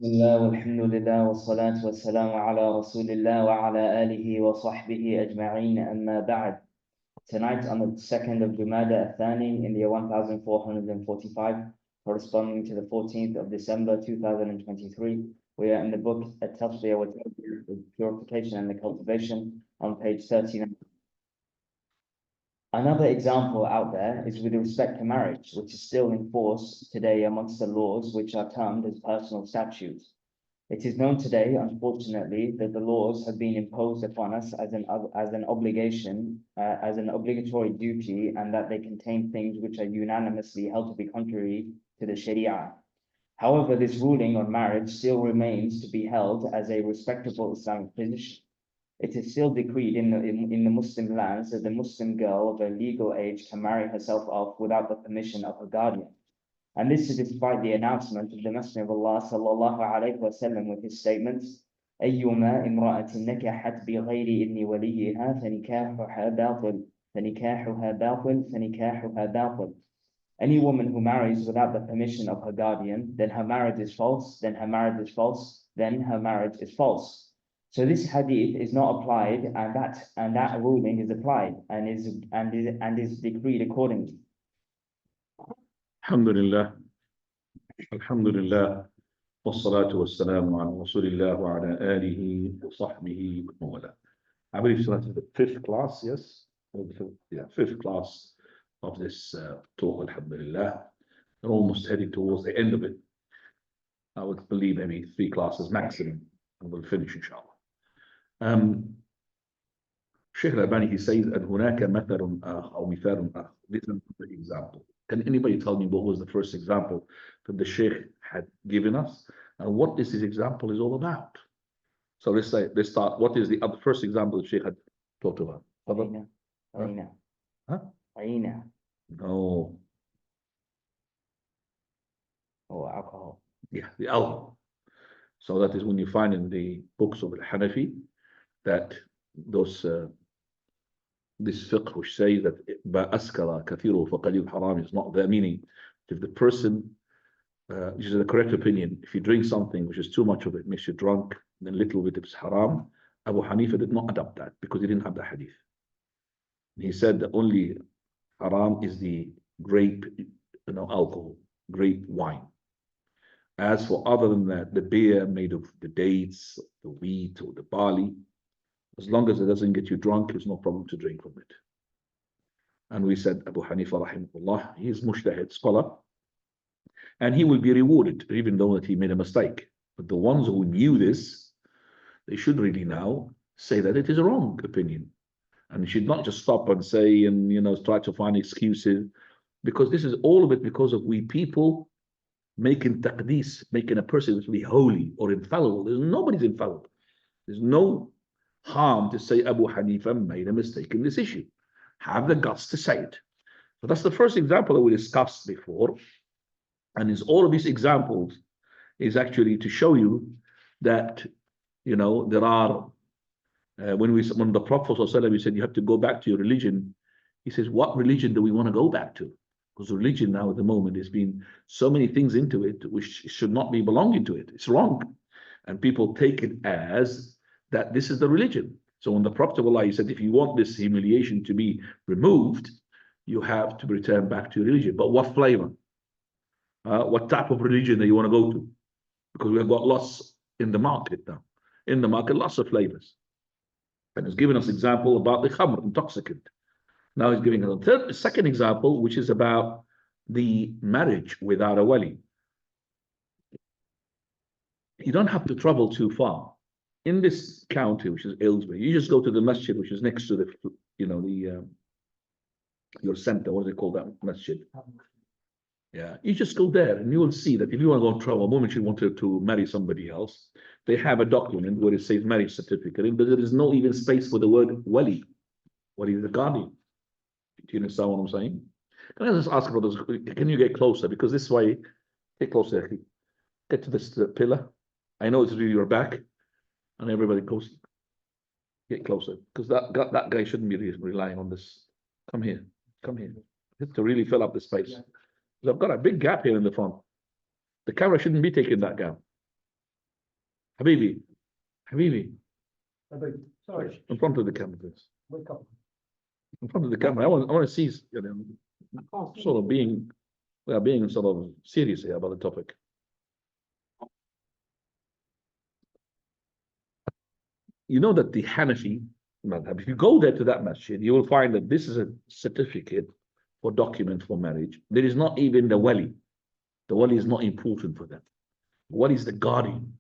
بسم الله والحمد لله والصلاة والسلام على رسول الله وعلى آله وصحبه أجمعين أما بعد. Tonight on the 2nd of Jumaadaa Thani in the year 1445, corresponding to the 14th of December 2023, we are in the book Al-Tasfiyah, the purification and the cultivation, on page 39. Another example out there is with respect to marriage, which is still in force today amongst the laws which are termed as personal statutes. It is known today, unfortunately, that the laws have been imposed upon us as an obligation, as an obligatory duty, and that they contain things which are unanimously held to be contrary to the Sharia. However, this ruling on marriage still remains to be held as a respectable Islamic position. It is still decreed in the Muslim lands that the Muslim girl of a legal age can marry herself off without the permission of her guardian. And this is despite the announcement of the Messenger of Allah sallallahu alayhi wa sallam with his statements, أيما امرأة نكحت بغير إذن وليها فنكاحها باطل فنكاحها باطل فنكاحها باطل. Any woman who marries without the permission of her guardian, then her marriage is false, then her marriage is false, then her marriage is false. So this hadith is not applied, and that ruling is applied and is decreed accordingly. Alhamdulillah, Alhamdulillah, wassalatu wassalamu ala Rasulillah wa ala alihi wa sahbihi wa wala. I believe so that's the 5th class, yes? Yeah, 5th class of this talk, Alhamdulillah. We're almost heading towards the end of it. I would believe maybe 3 classes maximum, and we'll finish inshallah. Shaykh al-Albani, he says, and هناك مثل آخر أو مثال آخر. This is the example. Can anybody tell me what was the first example that the Shaykh had given us, and what this example is all about? So let's start. What is the first example the Shaykh had talked about? Aina. Huh? Aina. No. Or alcohol. Yeah, the alcohol. So that is when you find in the books of Al-Hanafi that those this fiqh which says that ba'askara kathiru faqalil haram is not their meaning. If the person, which is the correct opinion, if you drink something which is too much of it makes you drunk, then little bit is haram. Abu Hanifa did not adopt that because he didn't have the hadith. He said the only haram is the grape, alcohol, grape wine. As for other than that, the beer made of the dates, the wheat, or the barley, as long as it doesn't get you drunk, there's no problem to drink from it. And we said Abu Hanifa rahimahullah, he is mujtahid scholar, and he will be rewarded, even though that he made a mistake. But the ones who knew this, they should really now say that it is a wrong opinion. And you should not just stop and say and try to find excuses, because this is all of it because of we people making taqdees, making a person to be holy or infallible. Nobody's infallible. There's no harm to say Abu Hanifa made a mistake in this issue. Have the guts to say it. So that's the first example that we discussed before. And is all of these examples is actually to show you that there are when the Prophet ﷺ said you have to go back to your religion, he says, what religion do we want to go back to? Because religion now at the moment has been so many things into it which should not be belonging to it. It's wrong. And people take it as that this is the religion. So when the Prophet of Allah, he said, if you want this humiliation to be removed, you have to return back to your religion. But what flavor? What type of religion do you want to go to? Because we have got lots in the market now. In the market, lots of flavors. And he's given us example about the khamr, intoxicant. Now he's giving us a second example, which is about the marriage without a wali. You don't have to travel too far. In this county, which is Aylesbury, you just go to the masjid, which is next to the, your center. What do they call that masjid? Yeah, you just go there, and you will see that if you want to go and travel, a woman she wanted to marry somebody else, they have a document where it says marriage certificate, but there is no even space for the word wali. Wali is the guardian. Do you understand what I'm saying? Can I just ask brothers, can you get closer? Because this way, get closer. Get to this pillar. I know it's really your back. And everybody goes, get closer. Because that guy shouldn't be relying on this. Come here. Come here. To really fill up the space. Because I've got a big gap here in the front. The camera shouldn't be taking that gap. Habibi, Habibi, Sorry, in front of the camera, please. wake up. In front of the camera. I want to see, I can't see. sort of being, we are being sort of serious here about the topic. You know that the Hanafi madhab, if you go there to that masjid, you will find that this is a certificate for document for marriage. There is not even the wali. The wali is not important for them. What is the guardian?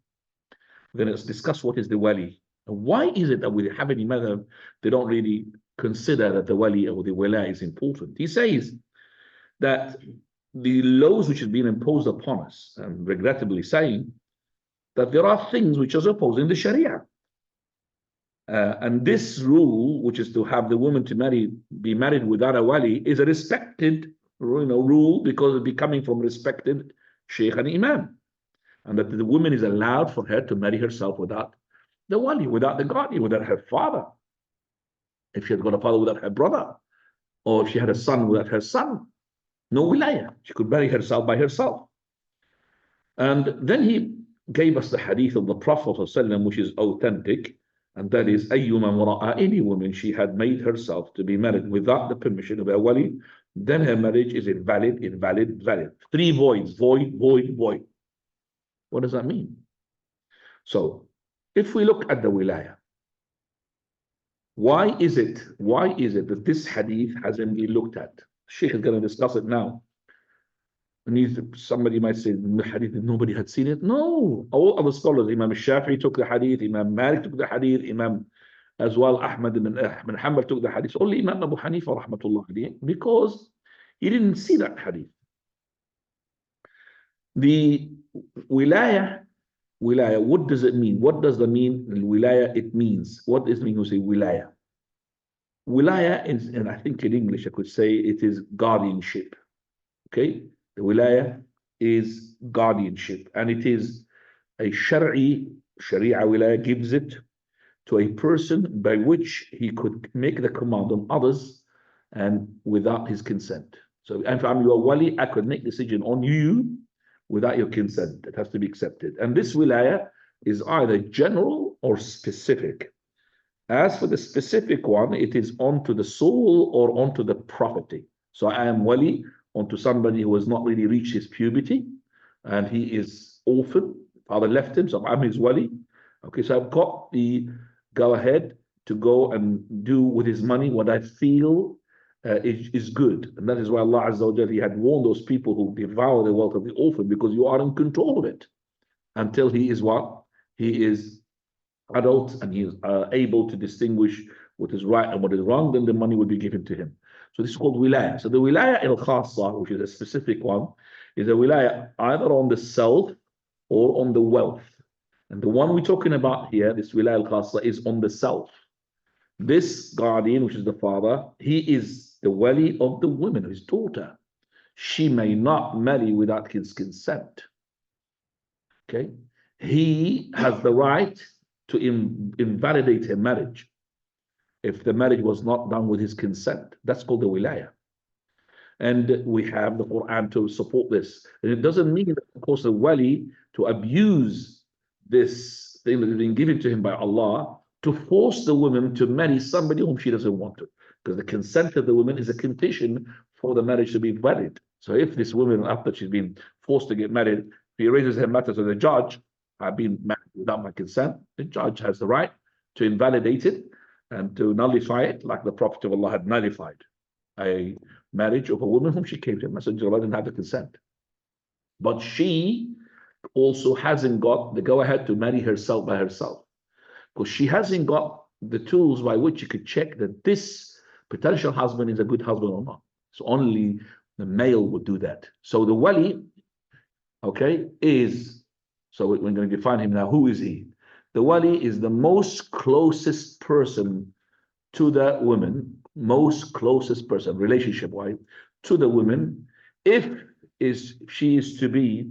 We're going to discuss what is the wali. And why is it that with the Hanafi madhab, they don't really consider that the wali or the wala is important? He says that the laws which have been imposed upon us, and regrettably saying that there are things which are opposing the Sharia. And this rule, which is to have the woman to be married without a wali, is a respected, rule because it be coming from respected sheikh and imam, and that the woman is allowed for her to marry herself without the wali, without the guardian, without her father. If she had got a father, without her brother, or if she had a son, without her son, no wilaya. She could marry herself by herself. And then he gave us the hadith of the Prophet ﷺ, which is authentic. And that is, أيما امرأة, any woman, she had made herself to be married without the permission of a wali, then her marriage is invalid, invalid, valid. 3 voids, void, void, void. What does that mean? So, if we look at the wilaya, why is it that this hadith hasn't been looked at? Sheikh is going to discuss it now. And somebody might say, the hadith, nobody had seen it. No, all other scholars, Imam Shafi'i took the hadith, Imam Malik took the hadith, Imam as well, Ahmad ibn Hanbal took the hadith. Only Imam Abu Hanifa, rahmatullah alayhi, because he didn't see that hadith. The wilaya, what does it mean? What does the mean? Wilaya, it means. What does it mean when we say wilaya? Wilaya is, and I think in English I could say it is guardianship. Okay? The wilaya is guardianship, and it is a sharia wilaya gives it to a person by which he could make the command on others and without his consent. So if I'm your wali, I could make decision on you without your consent. It has to be accepted. And this wilaya is either general or specific. As for the specific one, it is onto the soul or onto the property. So I am wali onto somebody who has not really reached his puberty, and he is orphan. Father left him, so I'm his wali. Okay, so I've got the go ahead to go and do with his money what I feel is good. And that is why Allah Azza wa Jalla, he had warned those people who devour the wealth of the orphan, because you are in control of it until he is what? He is adult and he is able to distinguish what is right and what is wrong, then the money will be given to him. So this is called wilaya. So the wilaya al-khassa, which is a specific one, is a wilaya either on the self or on the wealth. And the one we're talking about here, this wilaya al-khassa, is on the self. This guardian, which is the father, he is the wali of the woman, his daughter. She may not marry without his consent. Okay? He has the right to invalidate her marriage if the marriage was not done with his consent. That's called the wilaya. And we have the Quran to support this. And it doesn't mean, of course, the wali to abuse this thing that has been given to him by Allah to force the woman to marry somebody whom she doesn't want to. Because the consent of the woman is a condition for the marriage to be valid. So if this woman, after she's been forced to get married, he raises her matter to the judge, I've been married without my consent, the judge has the right to invalidate it and to nullify it, like the Prophet of Allah had nullified a marriage of a woman whom she came to. Messenger of Allah didn't have the consent. But she also hasn't got the go-ahead to marry herself by herself, because she hasn't got the tools by which you could check that this potential husband is a good husband or not. So only the male would do that. So the wali, okay, is, so we're going to define him now. Who is he? The wali is the most closest person to the woman, most closest person, relationship-wise, to the woman, if she is to be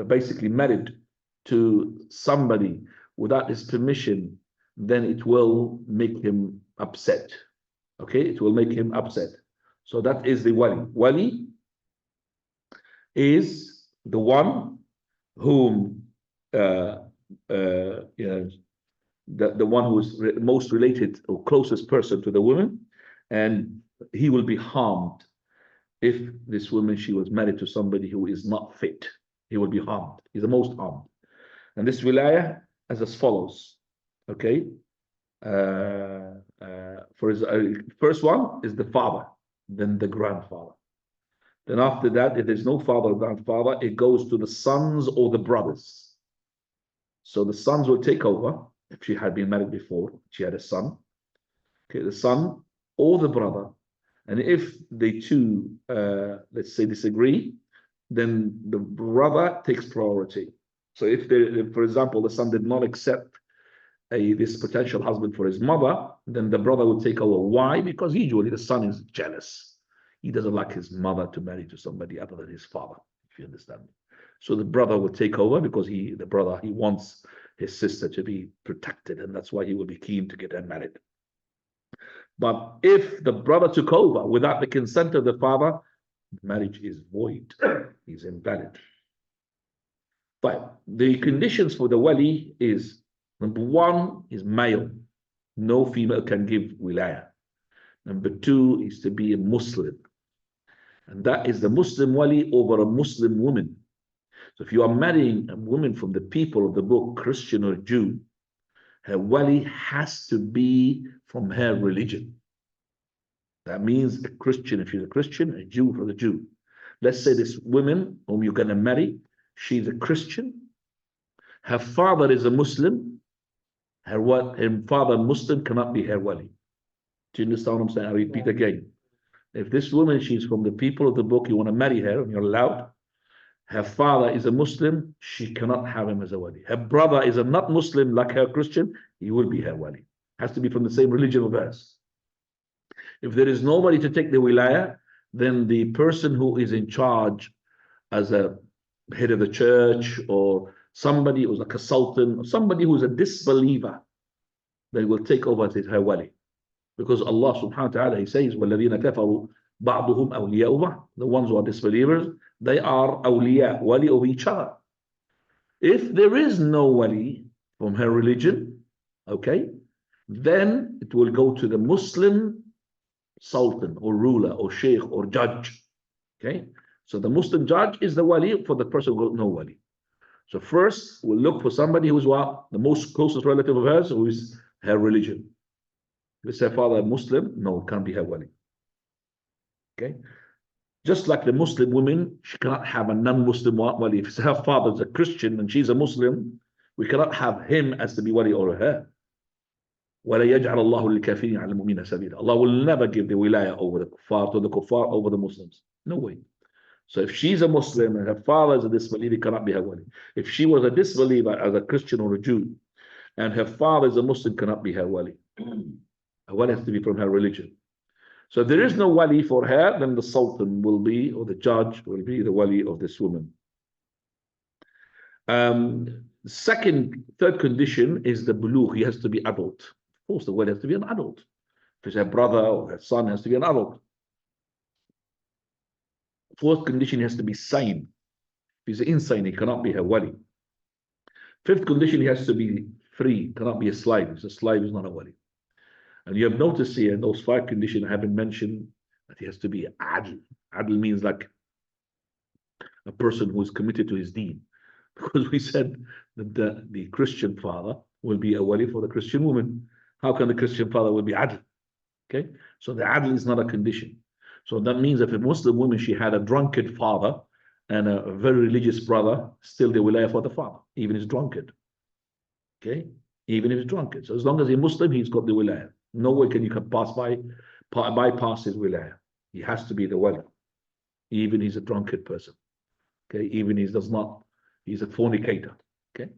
basically married to somebody without his permission, then it will make him upset. Okay, it will make him upset. So that is the wali. Wali is the one whom you know, the one who is most related or closest person to the woman, and he will be harmed if this woman, she was married to somebody who is not fit. He will be harmed. He's the most harmed. And this wilayah is as follows. Okay. First one is the father, then the grandfather. Then after that, if there's no father or grandfather, it goes to the sons or the brothers. So the sons will take over. If she had been married before, she had a son. Okay, the son or the brother. And if they two, let's say, disagree, then the brother takes priority. So if, for example, the son did not accept this potential husband for his mother, then the brother will take over. Why? Because usually the son is jealous. He doesn't like his mother to marry to somebody other than his father, if you understand. So the brother will take over because he wants his sister to be protected, and that's why he will be keen to get her married. But if the brother took over without the consent of the father, marriage is void, is invalid. But the conditions for the wali is, number one is male. No female can give wilayah. Number two is to be a Muslim. And that is the Muslim wali over a Muslim woman. So if you are marrying a woman from the people of the book, Christian or Jew, her wali has to be from her religion. That means a Christian, if she's a Christian, a Jew for the Jew. Let's say this woman whom you're going to marry, she's a Christian. Her father is a Muslim. Her father Muslim cannot be her wali. Do you understand what I'm saying? I repeat again. If this woman, she's from the people of the book, you want to marry her, and you're allowed. Her father is a Muslim, she cannot have him as a wali. Her brother is a not Muslim, like her Christian, he will be her wali. Has to be from the same religion of hers. If there is nobody to take the wilayah, then the person who is in charge as a head of the church, or somebody who's like a sultan, or somebody who's a disbeliever, they will take over as her wali. Because Allah subhanahu wa ta'ala, He says, وَالَّذِينَ كَفَرُوا بَعْضُهُمْ أَوْلِيَاءُ بَعْضٍ. The ones who are disbelievers, they are awliya, wali of each other. If there is no wali from her religion, okay, then it will go to the Muslim sultan or ruler or sheikh or judge. Okay, so the Muslim judge is the wali for the person who got no wali. So first we'll look for somebody who's the most closest relative of hers, who is her religion. Is her father Muslim? No, it can't be her wali. Okay, just like the Muslim woman, she cannot have a non-Muslim wali. If her father is a Christian and she's a Muslim, we cannot have him as to be wali over her. وَلَا يَجْعَلَ اللَّهُ لِلْكَافِرِينَ عَلَى الْمُؤْمِنِينَ سَبِيلًا. Allah will never give the wilayah over the kuffar, to the kuffar over the Muslims. No way. So if she's a Muslim and her father is a disbeliever, it cannot be her wali. If she was a disbeliever as a Christian or a Jew, and her father is a Muslim, cannot be her wali. Her wali has to be from her religion. So if there is no wali for her, then the sultan will be, or the judge will be the wali of this woman. Third condition is the bulugh. He has to be adult. Of course, the wali has to be an adult. If it's her brother or her son, has to be an adult. Fourth condition, he has to be sane. If he's insane, he cannot be her wali. Fifth condition, he has to be free, cannot be a slave. If he's a slave, he's not a wali. And you have noticed here, those 5 conditions have been mentioned, that he has to be adl. Adl means like a person who is committed to his deen. Because we said that the Christian father will be a wali for the Christian woman. How can the Christian father will be adl? Okay, so the adl is not a condition. So that means if a Muslim woman, she had a drunkard father and a very religious brother, still the wilayah for the father, even if he's drunkard. Okay, even if he's drunkard. So as long as he's Muslim, he's got the wilayah. No way can you bypass his wilayah. He has to be the wali, even he's a drunkard person. Okay, even he's a fornicator. Okay,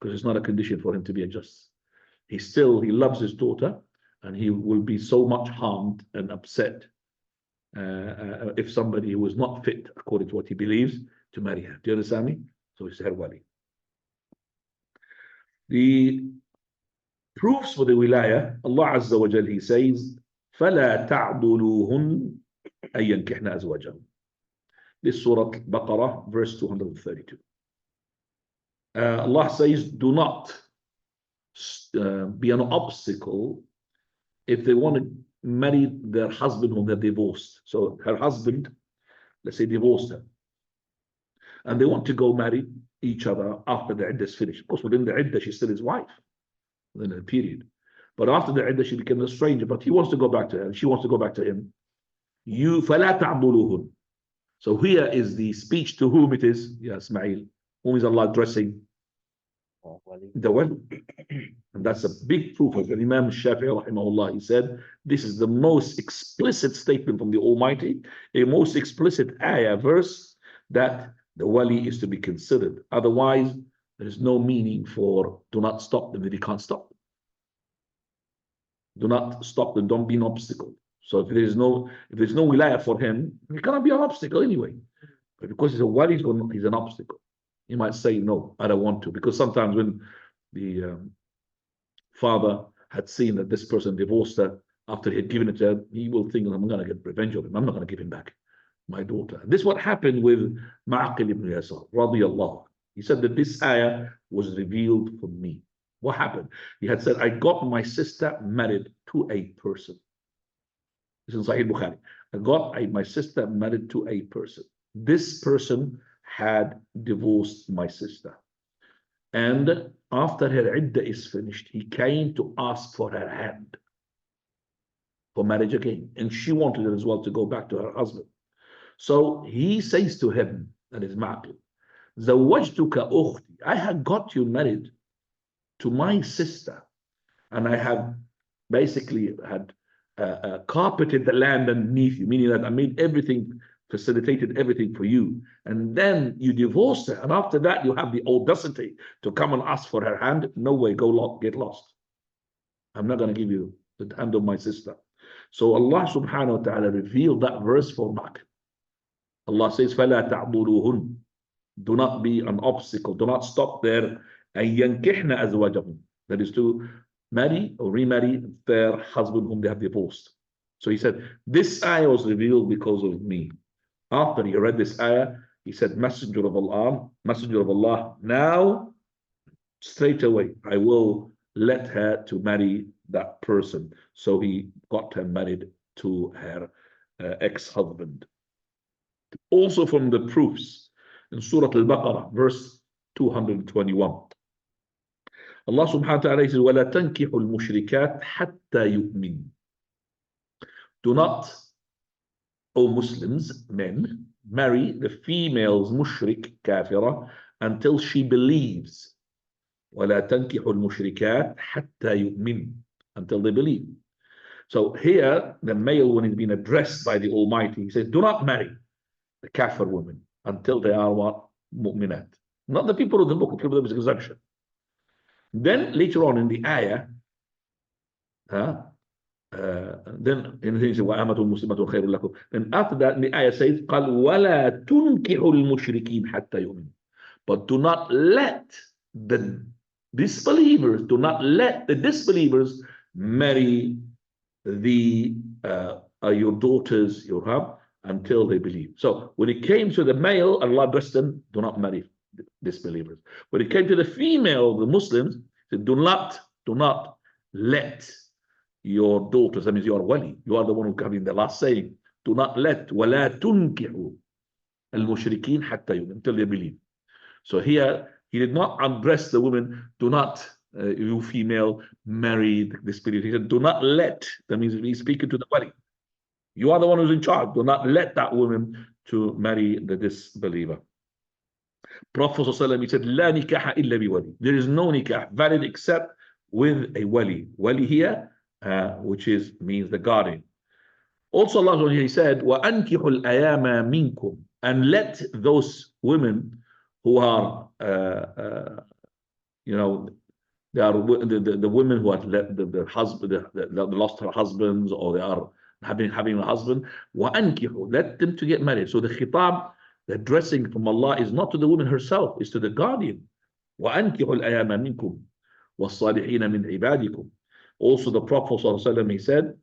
because it's not a condition for him to be a just. He loves his daughter, and he will be so much harmed and upset if somebody who was not fit, according to what he believes, to marry her. Do you understand me? So he's her wali. The proofs for the wilayah, Allah Azza wa Jal, He says, فَلَا تَعْضُلُوهُنْ أَن يَنْكِحْنَ أَزْوَاجَهُمْ. This Surah Al-Baqarah, verse 232. Allah says, do not be an obstacle if they want to marry their husband whom they're divorced. So her husband, let's say, divorced her, and they want to go marry each other after the iddah is finished. Of course, within the iddah, she's still his wife, within a period. But after the iddah, she became a stranger, but he wants to go back to her, and she wants to go back to him. You فَلَا تَعْضُلُوهُنْ. So here is the speech to whom it is, ya Ismail, whom is Allah addressing? The wali. And that's a big proof of Imam Shafi'i rahimahullah. He said, this is the most explicit statement from the Almighty, a most explicit ayah verse that the wali is to be considered. Otherwise, there is no meaning for do not stop them if you can't stop them. Do not stop them, don't be an obstacle. So if there's no wilayah for him, he cannot be an obstacle anyway. But because he's a wali, he's an obstacle. He might say, no, I don't want to. Because sometimes when the father had seen that this person divorced her after he had given it to her, he will think, I'm going to get revenge of him. I'm not going to give him back my daughter. This is what happened with Ma'aqil ibn Yasar, radiyallahu. He said that this ayah was revealed for me. What happened? He had said, I got my sister married to a person. This is Sahih Bukhari. I got my sister married to a person. This person had divorced my sister. And after her iddah is finished, he came to ask for her hand for marriage again. And she wanted as well to go back to her husband. So he says to him, that is Ma'qil, Zawajtuka ukhti, I had got you married to my sister. And I have basically had carpeted the land underneath you, meaning that I made everything, facilitated everything for you, and then you divorced her, and after that you have the audacity to come and ask for her hand. No way, get lost. I'm not going to give you the hand of my sister. So Allah subhanahu wa ta'ala revealed that verse for Ma'qil. Allah says, فَلَا تَعْضُلُوهُنْ. Do not be an obstacle, do not stop there. أَن يَنْكِحْنَ أَزْوَاجَهُمْ. That is to marry or remarry their husband whom they have divorced. So he said, this ayah was revealed because of me. After he read this ayah, he said, Messenger of Allah, now straight away I will let her to marry that person. So he got her married to her ex-husband. Also from the proofs in Surah Al-Baqarah, verse 221. Allah subhanahu wa ta'ala says, وَلَا تَنْكِحُ الْمُشْرِكَاتِ حَتَّى يُؤْمِنُ. Do not, O Muslims, men, marry the females mushrik, kafira, until she believes. وَلَا تَنْكِحُ الْمُشْرِكَاتِ حَتَّى يُؤْمِنُ. Until they believe. So here, the male, when he's been addressed by the Almighty, he says, do not marry the kafir women until they are what? Mu'minat. Not the people of the book, the people of the exemption. Then later on in the ayah, then in the وَأَمَةٌ مُسْلِمَةٌ خَيْرٌ لَكُمْ. Then after that, in the ayah says, قَالْ وَلَا تُنْكِحُ الْمُشْرِكِينَ حَتَّى يُؤْمِنُ. But do not let the disbelievers, marry your daughters, until they believe. So when it came to the male, Allah addressed them, do not marry disbelievers. When it came to the female, the Muslims, said, do not let your daughters, that means you are wali, you are the one who comes in the last saying, do not let وَلَا تُنْكِحُوا الْمُشْرِكِينَ حَتَّى يُؤْمِنُوا, until they believe. So here, he did not address the women, do not, you female, marry the disbeliever. He said, do not let, that means he's speaking to the wali. You are the one who's in charge. Do not let that woman to marry the disbeliever. Prophet ﷺ, he said, لا نكاح إلا بولي. There is no nikah valid except with a wali. Wali here, which means the guardian. Also Allah, he said, وَأَنْكِحُ الْأَيَامَ مِنْكُمْ. And let those women who are, they are the women who have let the husband, they lost her husbands, or they are having a husband, وَأَنْكِحُ. Let them to get married. So the khitab, the addressing from Allah is not to the woman herself, it's to the guardian. وَأَنْكِحُ الْأَيَامَ مِنْكُمْ وَالصَّالِحِينَ مِنْ عِبَادِكُمْ. Also the Prophet ﷺ, he said,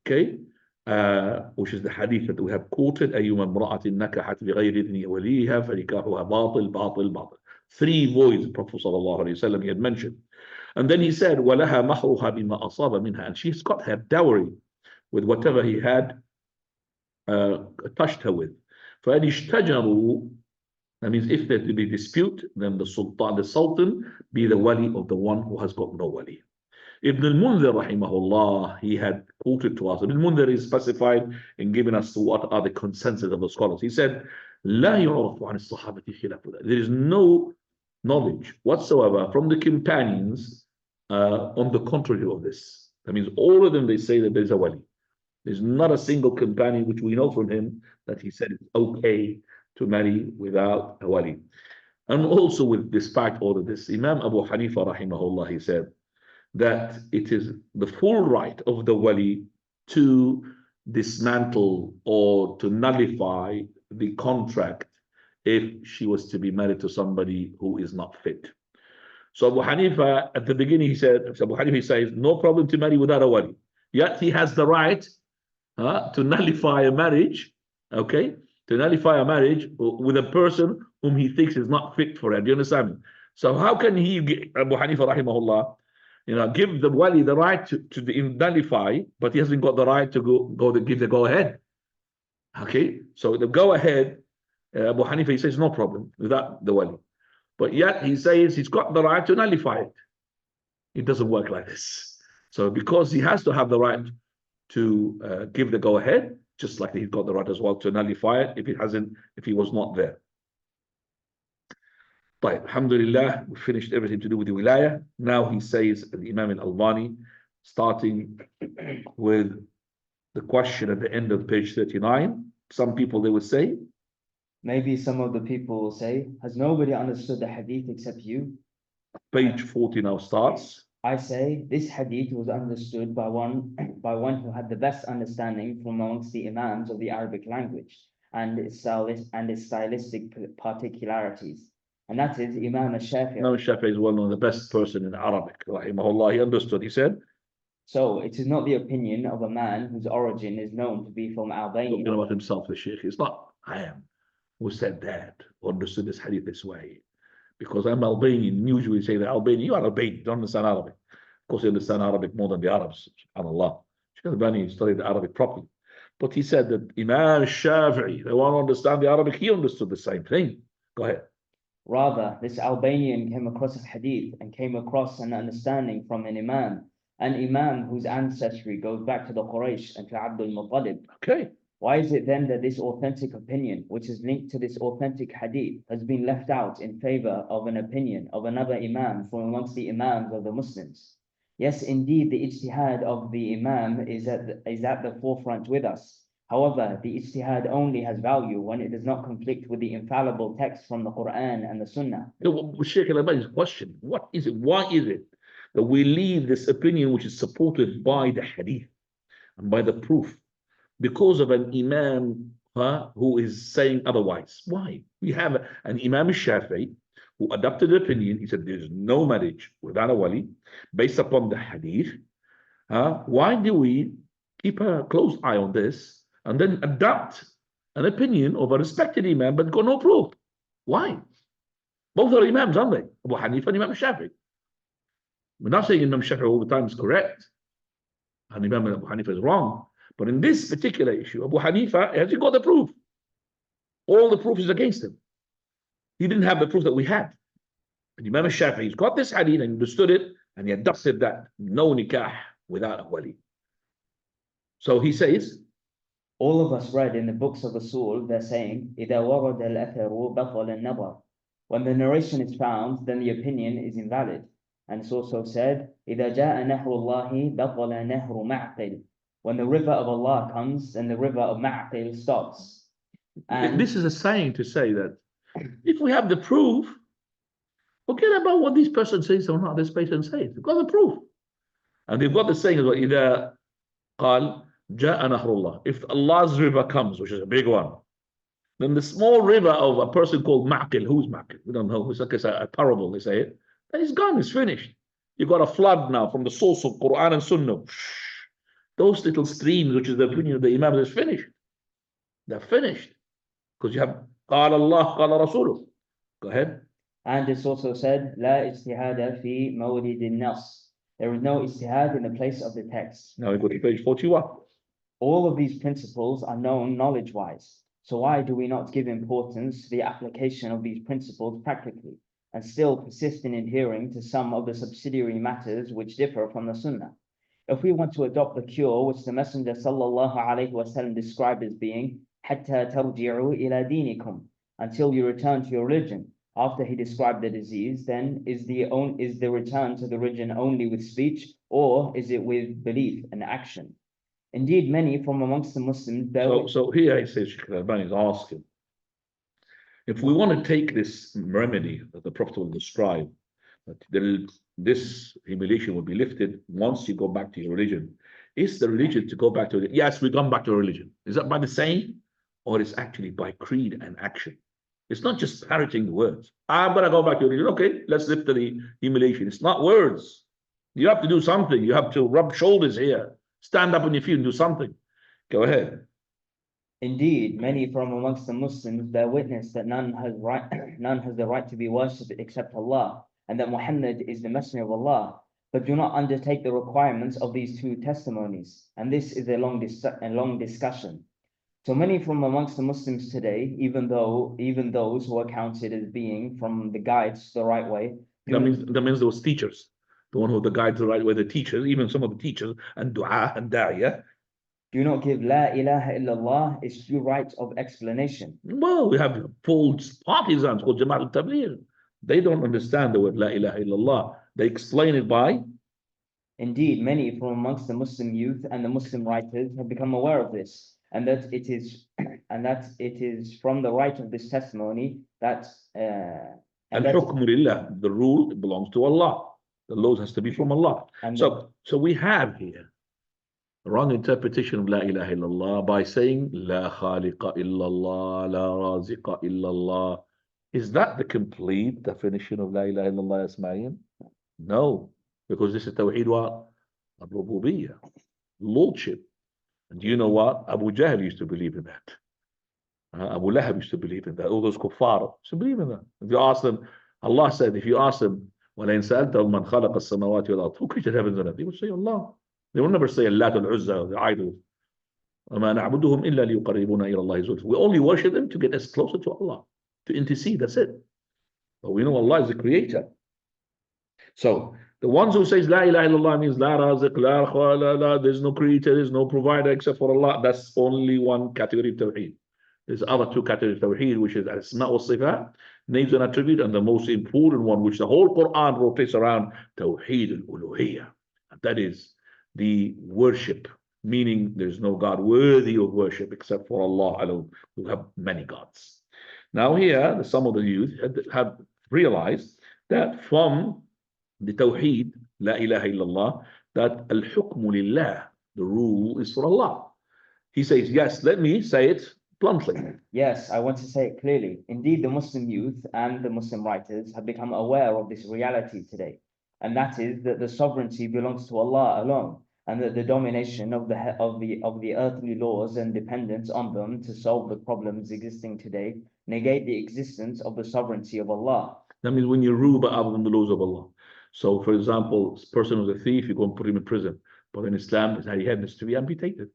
okay, which is the hadith that we have quoted, أَيُّمَا امْرَأَةٍ نَكَحَتْ بِغَيْرِ إِذْنِ وَلِيهَا فَنِكَاحُهَا بَاطِلٌ بَاطِلٌ بَاطِلٌ. 3 voids the Prophet ﷺ he had mentioned. And then he said, وَلَهَا مَحْرُهَا بِمَا أَصَابَ مِنْهَا, and she's got her dowry with whatever he had touched her with. فَإِنِ اشْتَجَرُوا, that means if there to be dispute, then the sultan be the wali of the one who has got no wali. Ibn al-Munzir rahimahullah, he had quoted to us. Ibn al-Munzir is specified in giving us what are the consensus of the scholars. He said, لا يعرف عن الصحابة خلاف ذلك. There is no knowledge whatsoever from the companions on the contrary of this. That means all of them, they say that there's a wali. There's not a single companion which we know from him that he said it's okay to marry without a wali. And also with despite all of this, Imam Abu Hanifa rahimahullah, he said that it is the full right of the wali to dismantle or to nullify the contract if she was to be married to somebody who is not fit. So Abu Hanifa, at the beginning, Abu Hanifa says, no problem to marry without a wali. Yet he has the right to nullify a marriage, okay? To nullify a marriage with a person whom he thinks is not fit for it. Do you understand me? So how can he, Abu Hanifa rahimahullah, give the wali the right to nullify, but he hasn't got the right to give the go ahead. Okay, so the go ahead, Abu Hanifa, he says no problem without the wali, but yet he says he's got the right to nullify it. It doesn't work like this. So because he has to have the right to give the go ahead, just like he's got the right as well to nullify it if he was not there. طيب, alhamdulillah, we finished everything to do with the wilayah. Now he says, the Imam al-Albani, starting with the question at the end of page 39. Some people, they would say, maybe some of the people will say, has nobody understood the hadith except you? Page 40 now starts. I say this hadith was understood by one who had the best understanding from amongst the imams of the Arabic language and its stylistic particularities. And that is Imam al-Shafi'i. Imam al-Shafi'i is one of the best person in Arabic. Rahimahullah, he understood. He said, so it is not the opinion of a man whose origin is known to be from Albania. Talking about himself, the Sheikh. It's not I am who said that, or understood this hadith this way. Because I'm Albanian, usually say that Albanian, you are Albanian, you don't understand Arabic. Of course, you understand Arabic more than the Arabs, subhanAllah. Sheikh Albani studied Arabic properly. But he said that Imam al-Shafi'i, they want to understand the Arabic, he understood the same thing. Go ahead. Rather, this Albanian came across a hadith and came across an understanding from an imam whose ancestry goes back to the Quraysh and to Abdul Muttalib. Okay. Why is it then that this authentic opinion, which is linked to this authentic hadith, has been left out in favor of an opinion of another imam from amongst the imams of the Muslims? Yes, indeed, the ijtihad of the imam is at the forefront with us. However, the ijtihad only has value when it does not conflict with the infallible text from the Quran and the Sunnah. Sheikh Al-Albani's question, what is it? Why is it that we leave this opinion which is supported by the hadith and by the proof because of an imam who is saying otherwise? Why? We have an Imam al-Shafi'i who adopted the opinion. He said there's no marriage without a wali based upon the hadith. Why do we keep a close eye on this and then adopt an opinion of a respected imam but got no proof? Why? Both are imams, aren't they? Abu Hanifa and Imam al-Shafi'i. We're not saying Imam Shafi'i all the time is correct and Imam Abu Hanifa is wrong. But in this particular issue, Abu Hanifa hasn't got the proof. All the proof is against him. He didn't have the proof that we had. And Imam al-Shafi'i's got this hadith and understood it, and he adopted that no nikah without a wali. So he says, all of us read in the books of Usul, they're saying, إِذَا وَرَدَ الْأَثَرُ بَطَلَ النَّظَرُ. When the narration is found, then the opinion is invalid. And it's also said, إِذَا جَاءَ نَهْرُ اللَّهِ بَطَلَ نَهْرُ مَعْقِلٍ. When the river of Allah comes, then the river of Ma'qil stops. And this is a saying to say that if we have the proof, forget about what this person says or not this person says. We've got the proof. And they've got the saying as well, إِذَا قَالْ جَاءَ نَهْرُ اللَّهِ. If Allah's river comes, which is a big one, then the small river of a person called Ma'qil, who's Ma'qil? We don't know. It's like a parable, they say it. Then it's gone, it's finished. You've got a flood now from the source of Quran and Sunnah. Those little streams, which is the opinion of the Imam, is finished. They're finished. Because you have قال Allah, قال رسوله. Go ahead. And it's also said, لا اجتهاد في مورد النص. There is no ijtihad in the place of the text. Now we go to page 41. All of these principles are known knowledge-wise. So why do we not give importance to the application of these principles practically, and still persist in adhering to some of the subsidiary matters which differ from the Sunnah? If we want to adopt the cure which the Messenger sallallahu alaihi wasallam described as being حتى ترجعوا إلى دينكم, until you return to your religion, after he described the disease, then is the return to the religion only with speech, or is it with belief and action? Indeed, many from amongst the Muslims So here he says, Sheikh Al-Albani is asking, if we want to take this remedy that the Prophet will describe, that this humiliation will be lifted once you go back to your religion. Is the religion to go back to it? Yes, we come back to religion. Is that by the saying, or is actually by creed and action? It's not just parroting the words. I'm going to go back to religion. Okay, let's lift the humiliation. It's not words. You have to do something. You have to rub shoulders here. Stand up on your feet and do something. Go ahead. Indeed, many from amongst the Muslims bear witness that none has the right to be worshipped except Allah, and that Muhammad is the Messenger of Allah, but do not undertake the requirements of these two testimonies. And this is a long discussion. So many from amongst the Muslims today, even those who are counted as being from the guides to the right way. That means those teachers, the one who the guides the right way, the teachers, even some of the teachers, and dua and da'iyah, do not give La ilaha illallah its due right of explanation. Well, we have full partisans called Al-Tarbiyah. They don't understand the word La ilaha illallah. They explain it by. Indeed, many from amongst the Muslim youth and the Muslim writers have become aware of this, and that it is from the right of this testimony that Al-Hukmu lillah, the rule belongs to Allah. The laws has to be from Allah. So we have here a wrong interpretation of La ilaha illallah by saying La khaliqa illallah, La raziqa illallah. Is that the complete definition of La ilaha illallah, Ismail? No, because this is Tawheed wa al-Rububiyyah, Lordship. And do you know what? Abu Jahl used to believe in that. Abu Lahab used to believe in that. All those kuffar used to believe in that. If you ask them, Allah said, if you ask them, وَلَئِنْ سَأَلْتَهُمْ مَنْ خَلَقَ السَّمَاوَاتِ وَالْأَرْضِ, who created heavens and earth? They would say Allah. They will never say Allah al-Uzza, the idols. وَمَا نَعْبُدُهُمْ إِلَّا لِيُقَرِّبُونَ إِلَى اللَّهِ زُلْفًا. We only worship them to get us closer to Allah, to intercede, that's it. But we know Allah is the creator. So the ones who says La ilaha illallah means La raziq, La khala, La, there's no creator, there's no provider except for Allah, that's only one category of Tawheed. There's other two categories of Tawheed, which is Al-Asma wa Sifat, names and attributes, and the most important one, which the whole Quran rotates around, Tawheed al-Uluhiyyah. That is the worship, meaning there's no God worthy of worship except for Allah alone, who have many gods. Now here, some of the youth have realized that from the Tawheed, La ilaha illallah, that al-hukmu lillah, the rule is for Allah. He says, yes, let me say it bluntly. Yes, I want to say it clearly. Indeed, the Muslim youth and the Muslim writers have become aware of this reality today, and that is that the sovereignty belongs to Allah alone, and that the domination of the earthly laws and dependence on them to solve the problems existing today negate the existence of the sovereignty of Allah. That means when you rule by other than the laws of Allah. So, for example, a person who's a thief, you go and put him in prison. But in Islam, his head has to be amputated.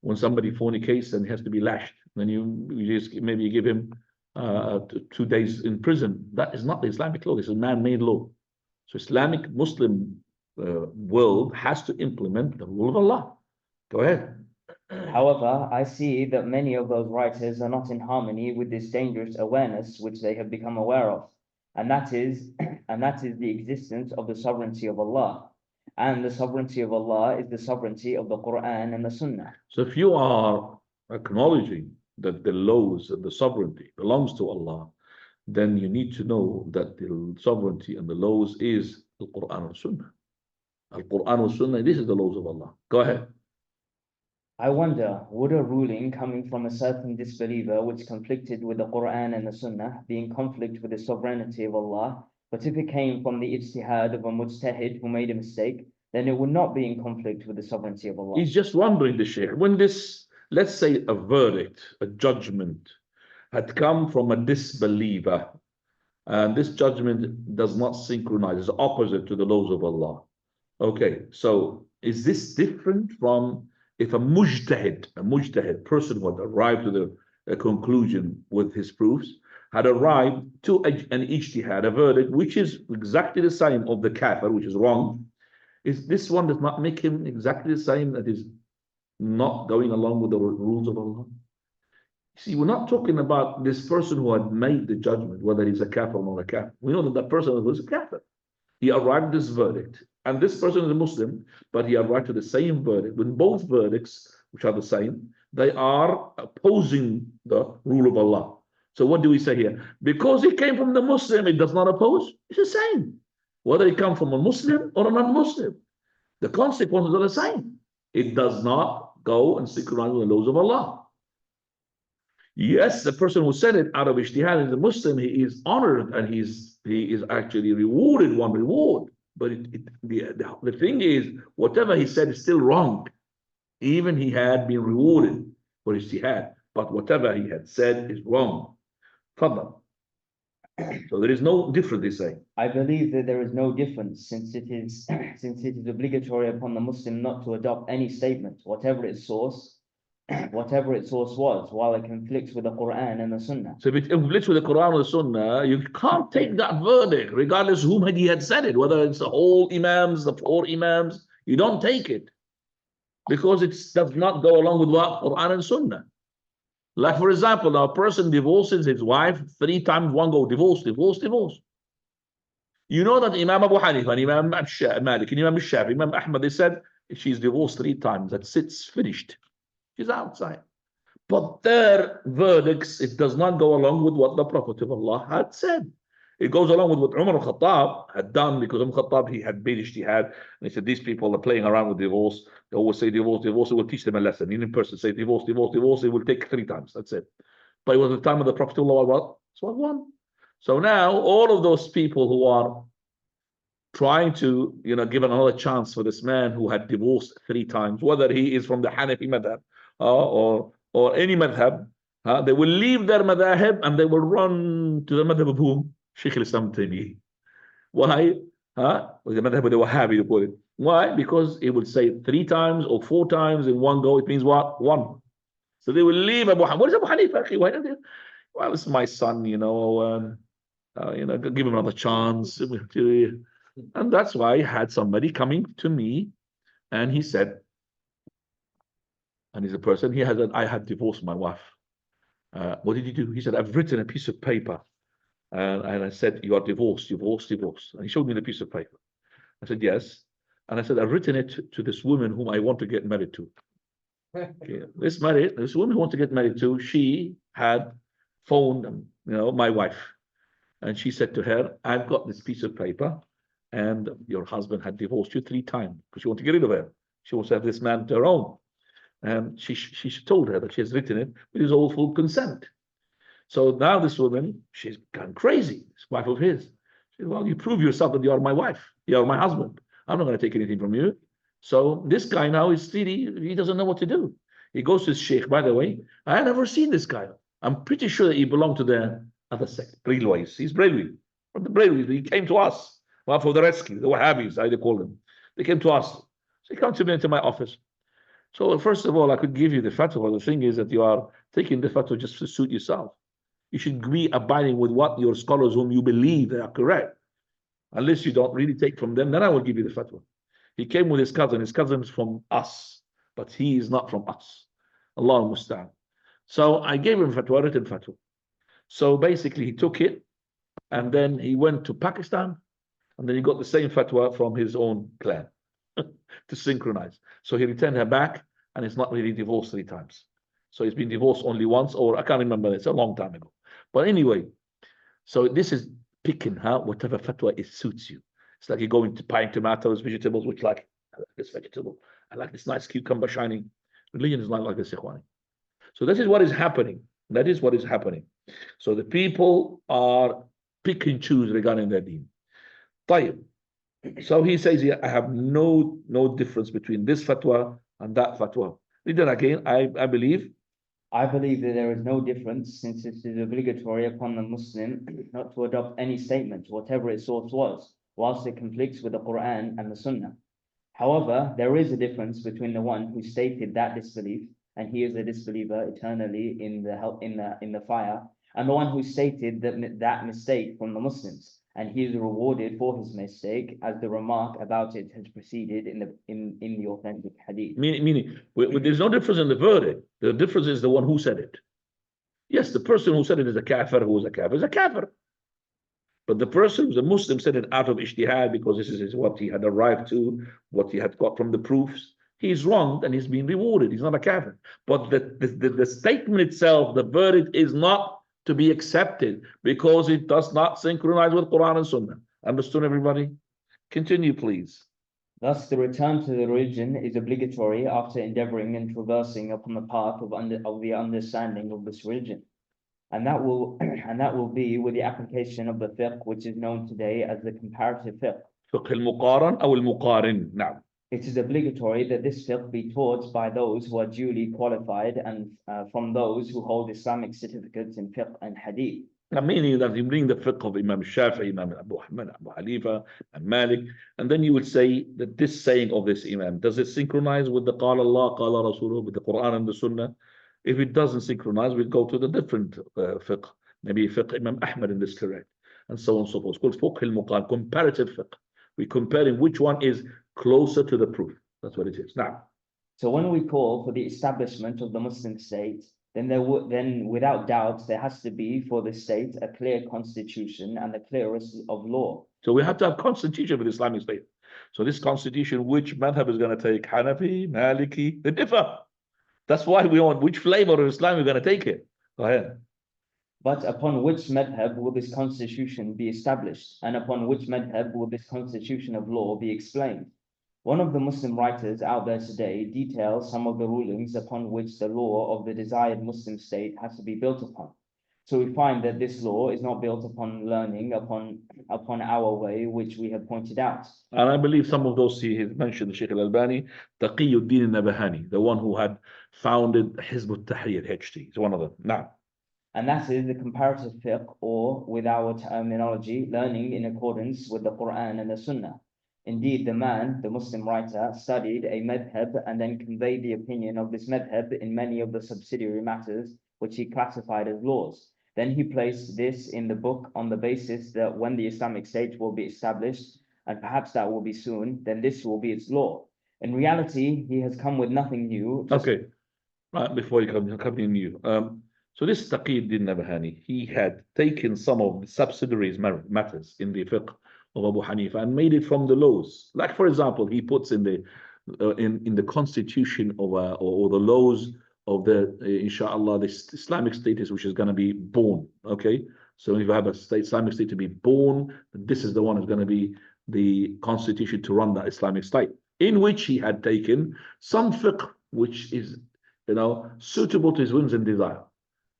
When somebody fornicates, then he has to be lashed. Then you just maybe give him 2 days in prison. That is not the Islamic law. This is a man-made law. So Islamic Muslim world has to implement the rule of Allah. Go ahead. However, I see that many of those writers are not in harmony with this dangerous awareness which they have become aware of, and that is the existence of the sovereignty of Allah. And the sovereignty of Allah is the sovereignty of the Quran and the Sunnah. So if you are acknowledging that the laws and the sovereignty belongs to Allah, then you need to know that the sovereignty and the laws is the Quran and Sunnah. Al-Quran and Sunnah, this is the laws of Allah. Go ahead. I wonder, would a ruling coming from a certain disbeliever which conflicted with the Quran and the Sunnah be in conflict with the sovereignty of Allah? But if it came from the ijtihad of a mujtahid who made a mistake, then it would not be in conflict with the sovereignty of Allah. He's just wondering, the Shaykh, when this, let's say a verdict, a judgment, had come from a disbeliever, And this judgment does not synchronize, it's opposite to the laws of Allah. Okay, so is this different from if a mujtahid person who had arrived to the conclusion with his proofs, had arrived to an ijtihad, a verdict, which is exactly the same of the kafir, which is wrong, is this one does not make him exactly the same, that is not going along with the rules of Allah? See, we're not talking about this person who had made the judgment, whether he's a kafir or not a kafir. We know that that person was a kafir. He arrived at this verdict. And this person is a Muslim, but he arrived to the same verdict. When both verdicts, which are the same, they are opposing the rule of Allah. So what do we say here? Because he came from the Muslim, it does not oppose. It's the same. Whether he comes from a Muslim or a non-Muslim, the consequences are the same. It does not go and synchronize with the laws of Allah. Yes, the person who said it out of ijtihad is a Muslim, he is honored and he is actually rewarded one reward. But the thing is, whatever he said is still wrong. Even he had been rewarded for ijtihad, but whatever he had said is wrong. Fadal. So there is no difference, they say. I believe that there is no difference, since it is obligatory upon the Muslim not to adopt any statement, whatever its source was, while it conflicts with the Quran and the Sunnah. So if it conflicts with the Quran or the Sunnah, you can't take that verdict, regardless of whom he had said it, whether it's the whole Imams, the 4 Imams, you don't take it. Because it does not go along with what? Quran and Sunnah. Like, for example, now a person divorces his wife 3 times, one go, divorce. You know that Imam Abu Hanifa, and Imam Malik, and Imam Shafi, Imam Ahmad, they said, she's divorced 3 times, that's it, finished. She's outside. But their verdicts, it does not go along with what the Prophet of Allah had said. It goes along with what Umar al-Khattab had done, because Umar al-Khattab, he had made ijtihad, and he said, these people are playing around with divorce. They always say divorce, it will teach them a lesson. Even person say divorce, it will take 3 times, that's it. But it was the time of the Prophet of Allah, what? So one. So now, all of those people who are trying to, give another chance for this man who had divorced 3 times, whether he is from the Hanafi madhab or any madhab, they will leave their madhab and they will run to the madhab of whom? Shaykh al-Islam Taymiyyah. Why? The madhab of the Wahhabi, you call it. Why? Because it will say 3 times or 4 times in one go. It means what? 1. So they will leave Abu Hanifa. What is Abu Hanifa? Why don't they? Well, it's my son, give him another chance. And that's why I had somebody coming to me and he said, and he's a person, I had divorced my wife. What did you do? He said, I've written a piece of paper. And I said, you are divorced. And he showed me the piece of paper. I said, yes. And I said, I've written it to this woman whom I want to get married to. Okay. This woman who wants to get married to, she had phoned, my wife. And she said to her, I've got this piece of paper and your husband had divorced you 3 times because she wants to get rid of her. She wants to have this man to her own. And she told her that she has written it with his all full consent. So now this woman, she's gone crazy, this wife of his. She said, well, you prove yourself that you are my wife. You are my husband. I'm not going to take anything from you. So this guy now is he doesn't know what to do. He goes to his sheikh, by the way. I had never seen this guy. I'm pretty sure that he belonged to the other sect, Brilwais. He's Brilwi. From the Brilwis, he came to us. Well, for the rescue, the Wahhabis, how they call them. They came to us. So he came to me into my office. So first of all, I could give you the fatwa. The thing is that you are taking the fatwa just to suit yourself. You should be abiding with what your scholars whom you believe they are correct. Unless you don't really take from them, then I will give you the fatwa. He came with his cousin. His cousin is from us, but he is not from us. Allah musta'an. So I gave him fatwa, written fatwa. So basically he took it and then he went to Pakistan and then he got the same fatwa from his own clan to synchronize. So he returned her back and it's not really divorced 3 times. So he's been divorced only once, or I can't remember, it's a long time ago. But anyway, so this is picking whatever fatwa it suits you. It's like you're going to buying tomatoes, vegetables, which like, I like this vegetable, I like this nice cucumber shining. Religion is not like this, ikhwani. So this is what is happening. That is what is happening. So the people are pick and choose regarding their deen. طيب. So he says here, I have no difference between this fatwa and that fatwa. Then again, I believe I believe that there is no difference, since it is obligatory upon the Muslim not to adopt any statement, whatever its source was, whilst it conflicts with the Quran and the Sunnah. However, there is a difference between the one who stated that disbelief, and he is a disbeliever eternally in the fire, and the one who stated that mistake from the Muslims, and he is rewarded for his mistake, as the remark about it has preceded in the authentic hadith. Meaning, there's no difference in the verdict. The difference is the one who said it. Yes, the person who said it is a kafir, who is a kafir, is a kafir. But the person who's a Muslim said it out of ijtihad, because this is what he had arrived to, what he had got from the proofs. He's wrong and he's being rewarded. He's not a kafir. But the statement itself, the verdict, is not to be accepted because it does not synchronize with Quran and Sunnah. Understood, everybody? Continue, please. Thus, the return to the religion is obligatory after endeavoring and traversing upon the path of the understanding of this religion. And that will be with the application of the fiqh, which is known today as the comparative fiqh. فقه المقارن أو المقارن. نعم. It is obligatory that this fiqh be taught by those who are duly qualified and from those who hold Islamic certificates in fiqh and hadith. Now, meaning that you bring the fiqh of Imam Shafi'i, Imam Abu Ahmad, Abu Hanifa, and Malik, and then you would say that this saying of this Imam, does it synchronize with the Qala Allah, Qala Rasuluh, with the Quran and the Sunnah? If it doesn't synchronize, we'd go to the different fiqh. Maybe fiqh Imam Ahmad in this correct, and so on and so forth. It's called fiqh al-muqarn, comparative fiqh. We're comparing which one is closer to the proof. That's what it is. Now, so when we call for the establishment of the Muslim state, then without doubt there has to be for the state a clear constitution and the clearest of law. So we have to have constitution for the Islamic state. So this constitution, which madhab is going to take? Hanafi, Maliki, they differ. That's why we want which flavor of Islam we're going to take it. Go ahead. But upon which madhab will this constitution be established, and upon which madhab will this constitution of law be explained? One of the Muslim writers out there today details some of the rulings upon which the law of the desired Muslim state has to be built upon. So we find that this law is not built upon learning, upon our way, which we have pointed out. And I believe some of those he has mentioned, Sheikh Al-Albani, Taqiyuddin al-Nabahani, the one who had founded Hizb al-Tahrir, HT, is one of them. Now, and that is the comparative fiqh, or with our terminology, learning in accordance with the Quran and the Sunnah. Indeed, the Muslim writer, studied a madhab and then conveyed the opinion of this madhab in many of the subsidiary matters, which he classified as laws. Then he placed this in the book on the basis that when the Islamic State will be established, and perhaps that will be soon, then this will be its law. In reality, he has come with nothing new. Okay, right before you come in new. So this Taqiyuddin Nabahani, he had taken some of the subsidiaries matters in the fiqh of Abu Hanifa and made it from the laws. Like, for example, he puts in the constitution of or the laws of the inshallah the Islamic status which is going to be born. Okay, so if you have a Islamic state to be born, this is the one is going to be the constitution to run the Islamic state, in which he had taken some fiqh which is suitable to his whims and desire.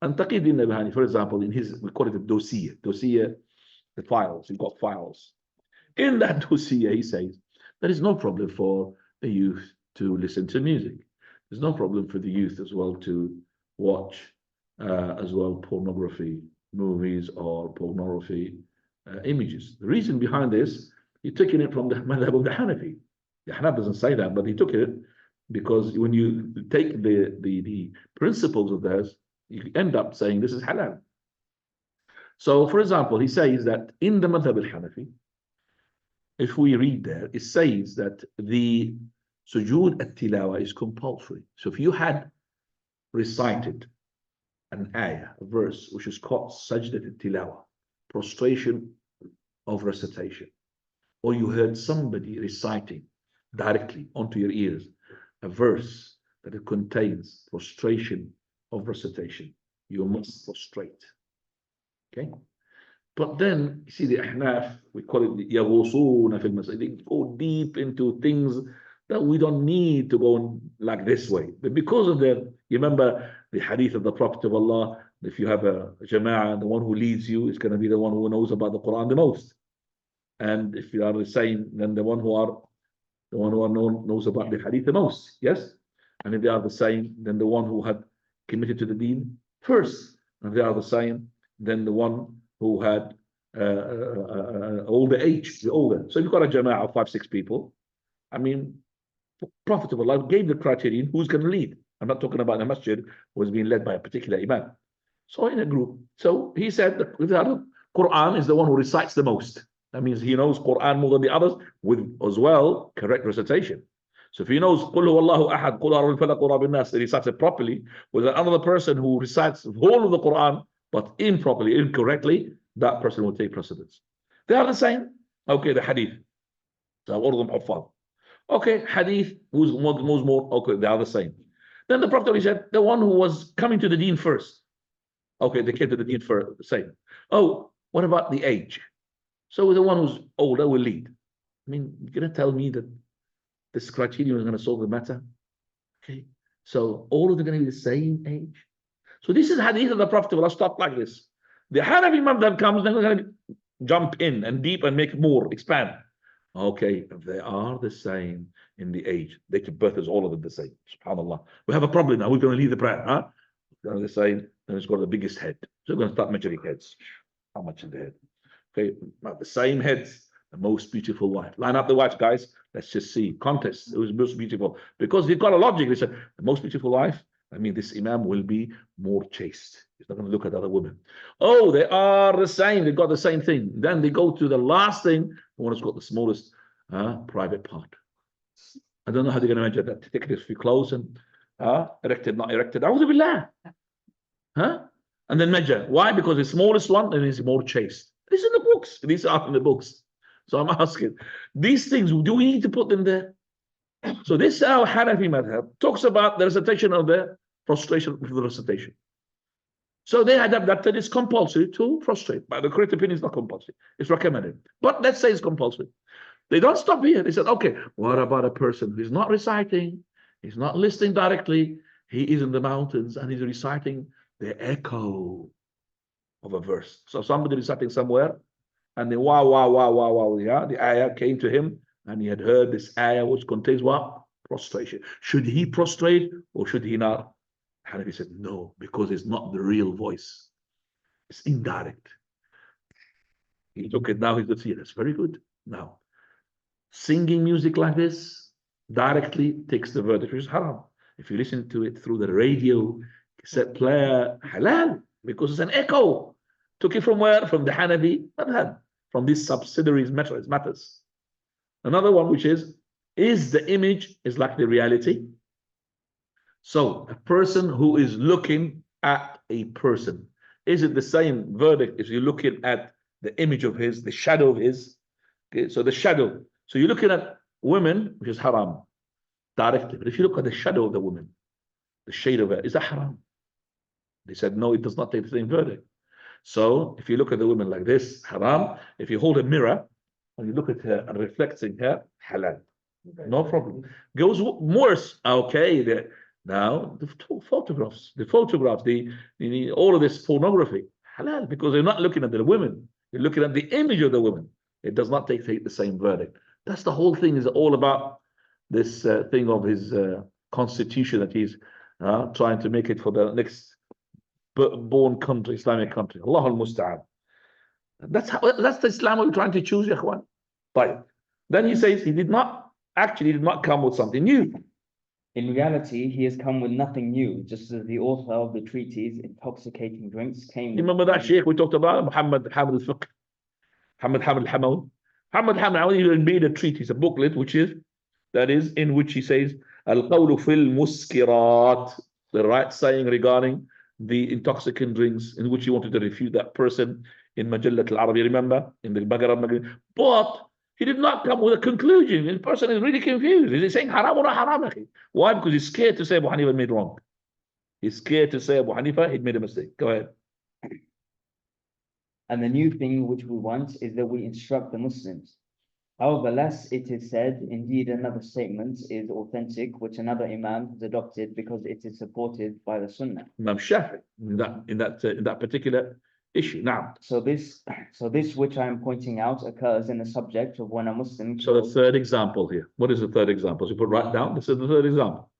And Taqiyuddin Nabahani, for example, in his, we call it the dossier, the files, you've got files. In that dossier, he says, there is no problem for the youth to listen to music. There's no problem for the youth as well to watch pornography movies or pornography images. The reason behind this, he took it from the madhab of the Hanafi. The Hanafi doesn't say that, but he took it because when you take the principles of theirs, you end up saying this is halal. So, for example, he says that in the madhab al-Hanafi, if we read there, it says that the sujood at-tilawa is compulsory. So if you had recited an ayah, a verse, which is called sajdat at-tilawa, prostration of recitation, or you heard somebody reciting directly onto your ears a verse that it contains prostration of recitation, you must prostrate. Okay? But then, you see the Ahnaf, we call it the yaghusuna fil masajid. They go deep into things that we don't need to go like this way. But because of you remember the hadith of the Prophet of Allah, if you have a jama'ah, the one who leads you is going to be the one who knows about the Quran the most. And if you are the same, then the one who knows about the hadith the most. Yes? And if they are the same, then the one who had committed to the deen first, and they are the same than the one who had older age, the older. So if you've got a jama'ah of 5-6 people, I mean, Prophet of Allah gave the criterion who's going to lead. I'm not talking about a masjid who is being led by a particular imam. So in a group, so he said the Quran is the one who recites the most. That means he knows Quran more than the others, with as well correct recitation. So if he knows Qul huwallahu ahad, Qul a'udhu bil falaq, Qul a'udhu bin nas, he recites it properly, with another person who recites the whole of the Quran but improperly, incorrectly, that person will take precedence. They are the same. Okay, the hadith. So all of them huffaz. Okay, hadith, who's more, okay, they are the same. Then the Prophet said, the one who was coming to the deen first. Okay, they came to the deen first, the same. Oh, what about the age? So the one who's older will lead. I mean, you're going to tell me that this criterion is going to solve the matter? Okay, so all of them are going to be the same age. So this is hadith of the Prophet. I'll stop like this. The Hanafi Madhab comes, then we're going to jump in and deep and make more, expand. Okay, they are the same in the age. Date of birth is all of them the same. SubhanAllah. We have a problem now. We're going to leave the prayer. Huh? They're the same. Then it's got the biggest head. So we're going to start measuring heads. How much is the head? Okay, the same heads. The most beautiful wife. Line up the wives, guys. Let's just see. Contest. Who's most beautiful? Because they've got a logic. They said the most beautiful wife. I mean, this imam will be more chaste. He's not going to look at other women. Oh, they are the same. They've got the same thing. Then they go to the last thing. The one who's got the smallest private part. I don't know how they're going to measure that. Take this few clothes and erected, not erected. A'udhu billah. And then measure. Why? Because the smallest one is more chaste. This is in the books. These are in the books. So I'm asking, these things, do we need to put them there? So this our Hanafi madhab talks about the recitation of the prostration for the recitation. So they had adapted it's compulsory to prostrate, but the correct opinion is not compulsory. It's recommended. But let's say it's compulsory. They don't stop here. They said, okay, what about a person who's not reciting? He's not listening directly. He is in the mountains and he's reciting the echo of a verse. So somebody reciting somewhere, and then wow, yeah, the ayah came to him, and he had heard this ayah which contains what? Prostration. Should he prostrate or should he not? Hanafi said, no, because it's not the real voice. It's indirect. He took it now, he could see it. That's very good. Now, singing music like this directly takes the verdict, which is haram. If you listen to it through the radio, cassette player, halal, because it's an echo. Took it from where? From the Hanafi madhab, from these subsidiaries matters. Another one, which is the image is like the reality? So a person who is looking at a person, is it the same verdict if you're looking at the image of his, the shadow of his? Okay, so the shadow. So you're looking at women, which is haram, directly. But if you look at the shadow of the woman, the shade of it, is that haram? They said, no, it does not take the same verdict. So if you look at the woman like this, haram. If you hold a mirror and you look at her and reflecting her, halal. No problem. Goes worse. Okay, now the photographs, all of this pornography, halal, because they're not looking at the women. You're looking at the image of the woman. It does not take the same verdict. That's the whole thing, is all about this thing of his constitution that he's trying to make it for the next born country, Islamic country. Allah al-Musta'an. That's the Islam we're trying to choose, ya ikhwan. But then he says he did not come with something new. In reality, he has come with nothing new, just as the author of the treatise Intoxicating Drinks came. Remember that sheikh we talked about, Muhammad Hamid al-Fiqh, Muhammad Hamid al-Hamawi. Muhammad Hamid al-Hamawi made a treatise, a booklet, in which he says, Al-Qawlu fil Muskirat, the right saying regarding the intoxicant drinks, in which he wanted to refute that person in Majallat al-Arabi, remember, in the Baqarah Maghrib. But he did not come with a conclusion. The person is really confused. Is he saying haram or not haram? Why? Because he's scared to say Abu Hanifa made wrong. He's scared to say Abu Hanifa he made a mistake. Go ahead. And the new thing which we want is that we instruct the Muslims. However, less it is said, indeed another statement is authentic, which another Imam has adopted because it is supported by the Sunnah. Imam Shafi, in that particular issue. Now, so this which I am pointing out occurs in the subject of when a Muslim. So the third example here. What is the third example? So you put right down. This is the third example.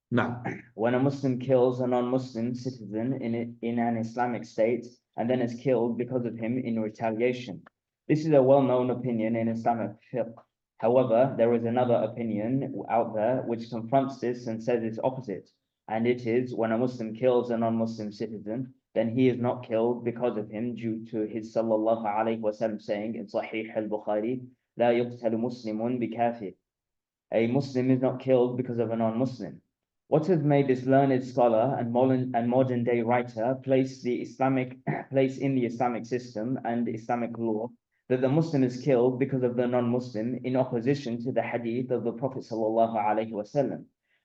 Now, When a Muslim kills a non-Muslim citizen in an Islamic state and then is killed because of him in retaliation. This is a well-known opinion in Islamic fiqh. However, there is another opinion out there which confronts this and says it's opposite. And it is when a Muslim kills a non-Muslim citizen, then he is not killed because of him due to his sallallahu alayhi wasallam saying in Sahih al-Bukhari, لا يقتل مسلم بكافر. A Muslim is not killed because of a non-Muslim. What has made this learned scholar and modern day writer place in the Islamic system and Islamic law that the Muslim is killed because of the non-Muslim in opposition to the hadith of the Prophet sallallahu alaihi wasallam?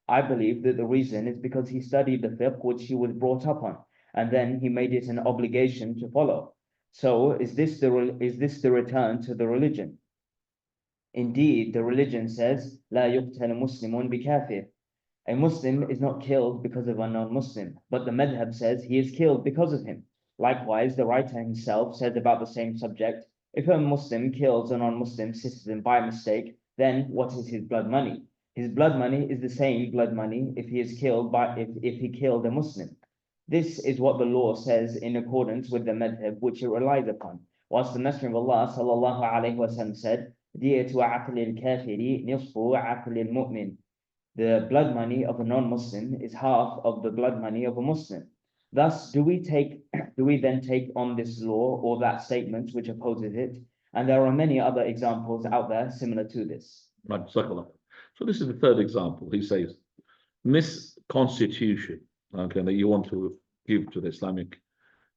I believe that the reason is because he studied the fiqh which he was brought up on, and then he made it an obligation to follow. So is this the return to the religion? Indeed, the religion says, لا يقتل مسلم بكافر. A Muslim is not killed because of a non-Muslim, but the madhab says he is killed because of him. Likewise, the writer himself says about the same subject, if a Muslim kills a non-Muslim citizen by mistake, then what is his blood money? His blood money is the same blood money if he killed a Muslim. This is what the law says in accordance with the madhab which it relies upon. Whilst the Messenger of Allah sallallahu alaihi wasallam said, دِيَةُ عَقْلِ الْكَافِرِ نِصْفُ عَقْلِ الْمُؤْمِنِ. The blood money of a non-Muslim is half of the blood money of a Muslim. Thus, do we then take on this law or that statement which opposes it? And there are many other examples out there similar to this. right, so this is the third example. He says, this constitution, okay, that you want to give to the Islamic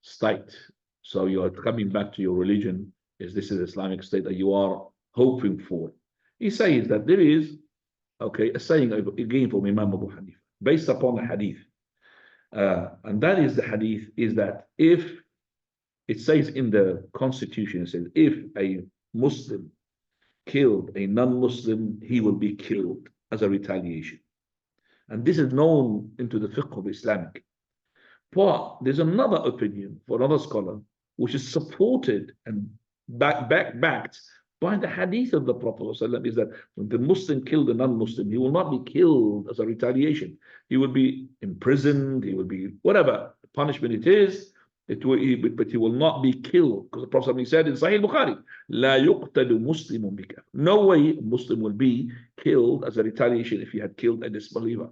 state. So you are coming back to your religion. This is the Islamic state that you are hoping for? He says that there is, okay, a saying again from Imam Abu Hanifah, based upon a hadith. And that is the hadith is that if it says in the constitution, it says, if a Muslim killed a non-Muslim, he will be killed as a retaliation. And this is known into the fiqh of Islamic. But there's another opinion for another scholar, which is supported and backed by the hadith of the Prophet ﷺ, is that when the Muslim killed a non-Muslim, he will not be killed as a retaliation. He will be imprisoned, he will be whatever punishment it is, but he will not be killed. Because the Prophet ﷺ said in Sahih Bukhari, لا يقتل مسلم بك. No way a Muslim will be killed as a retaliation if he had killed a disbeliever.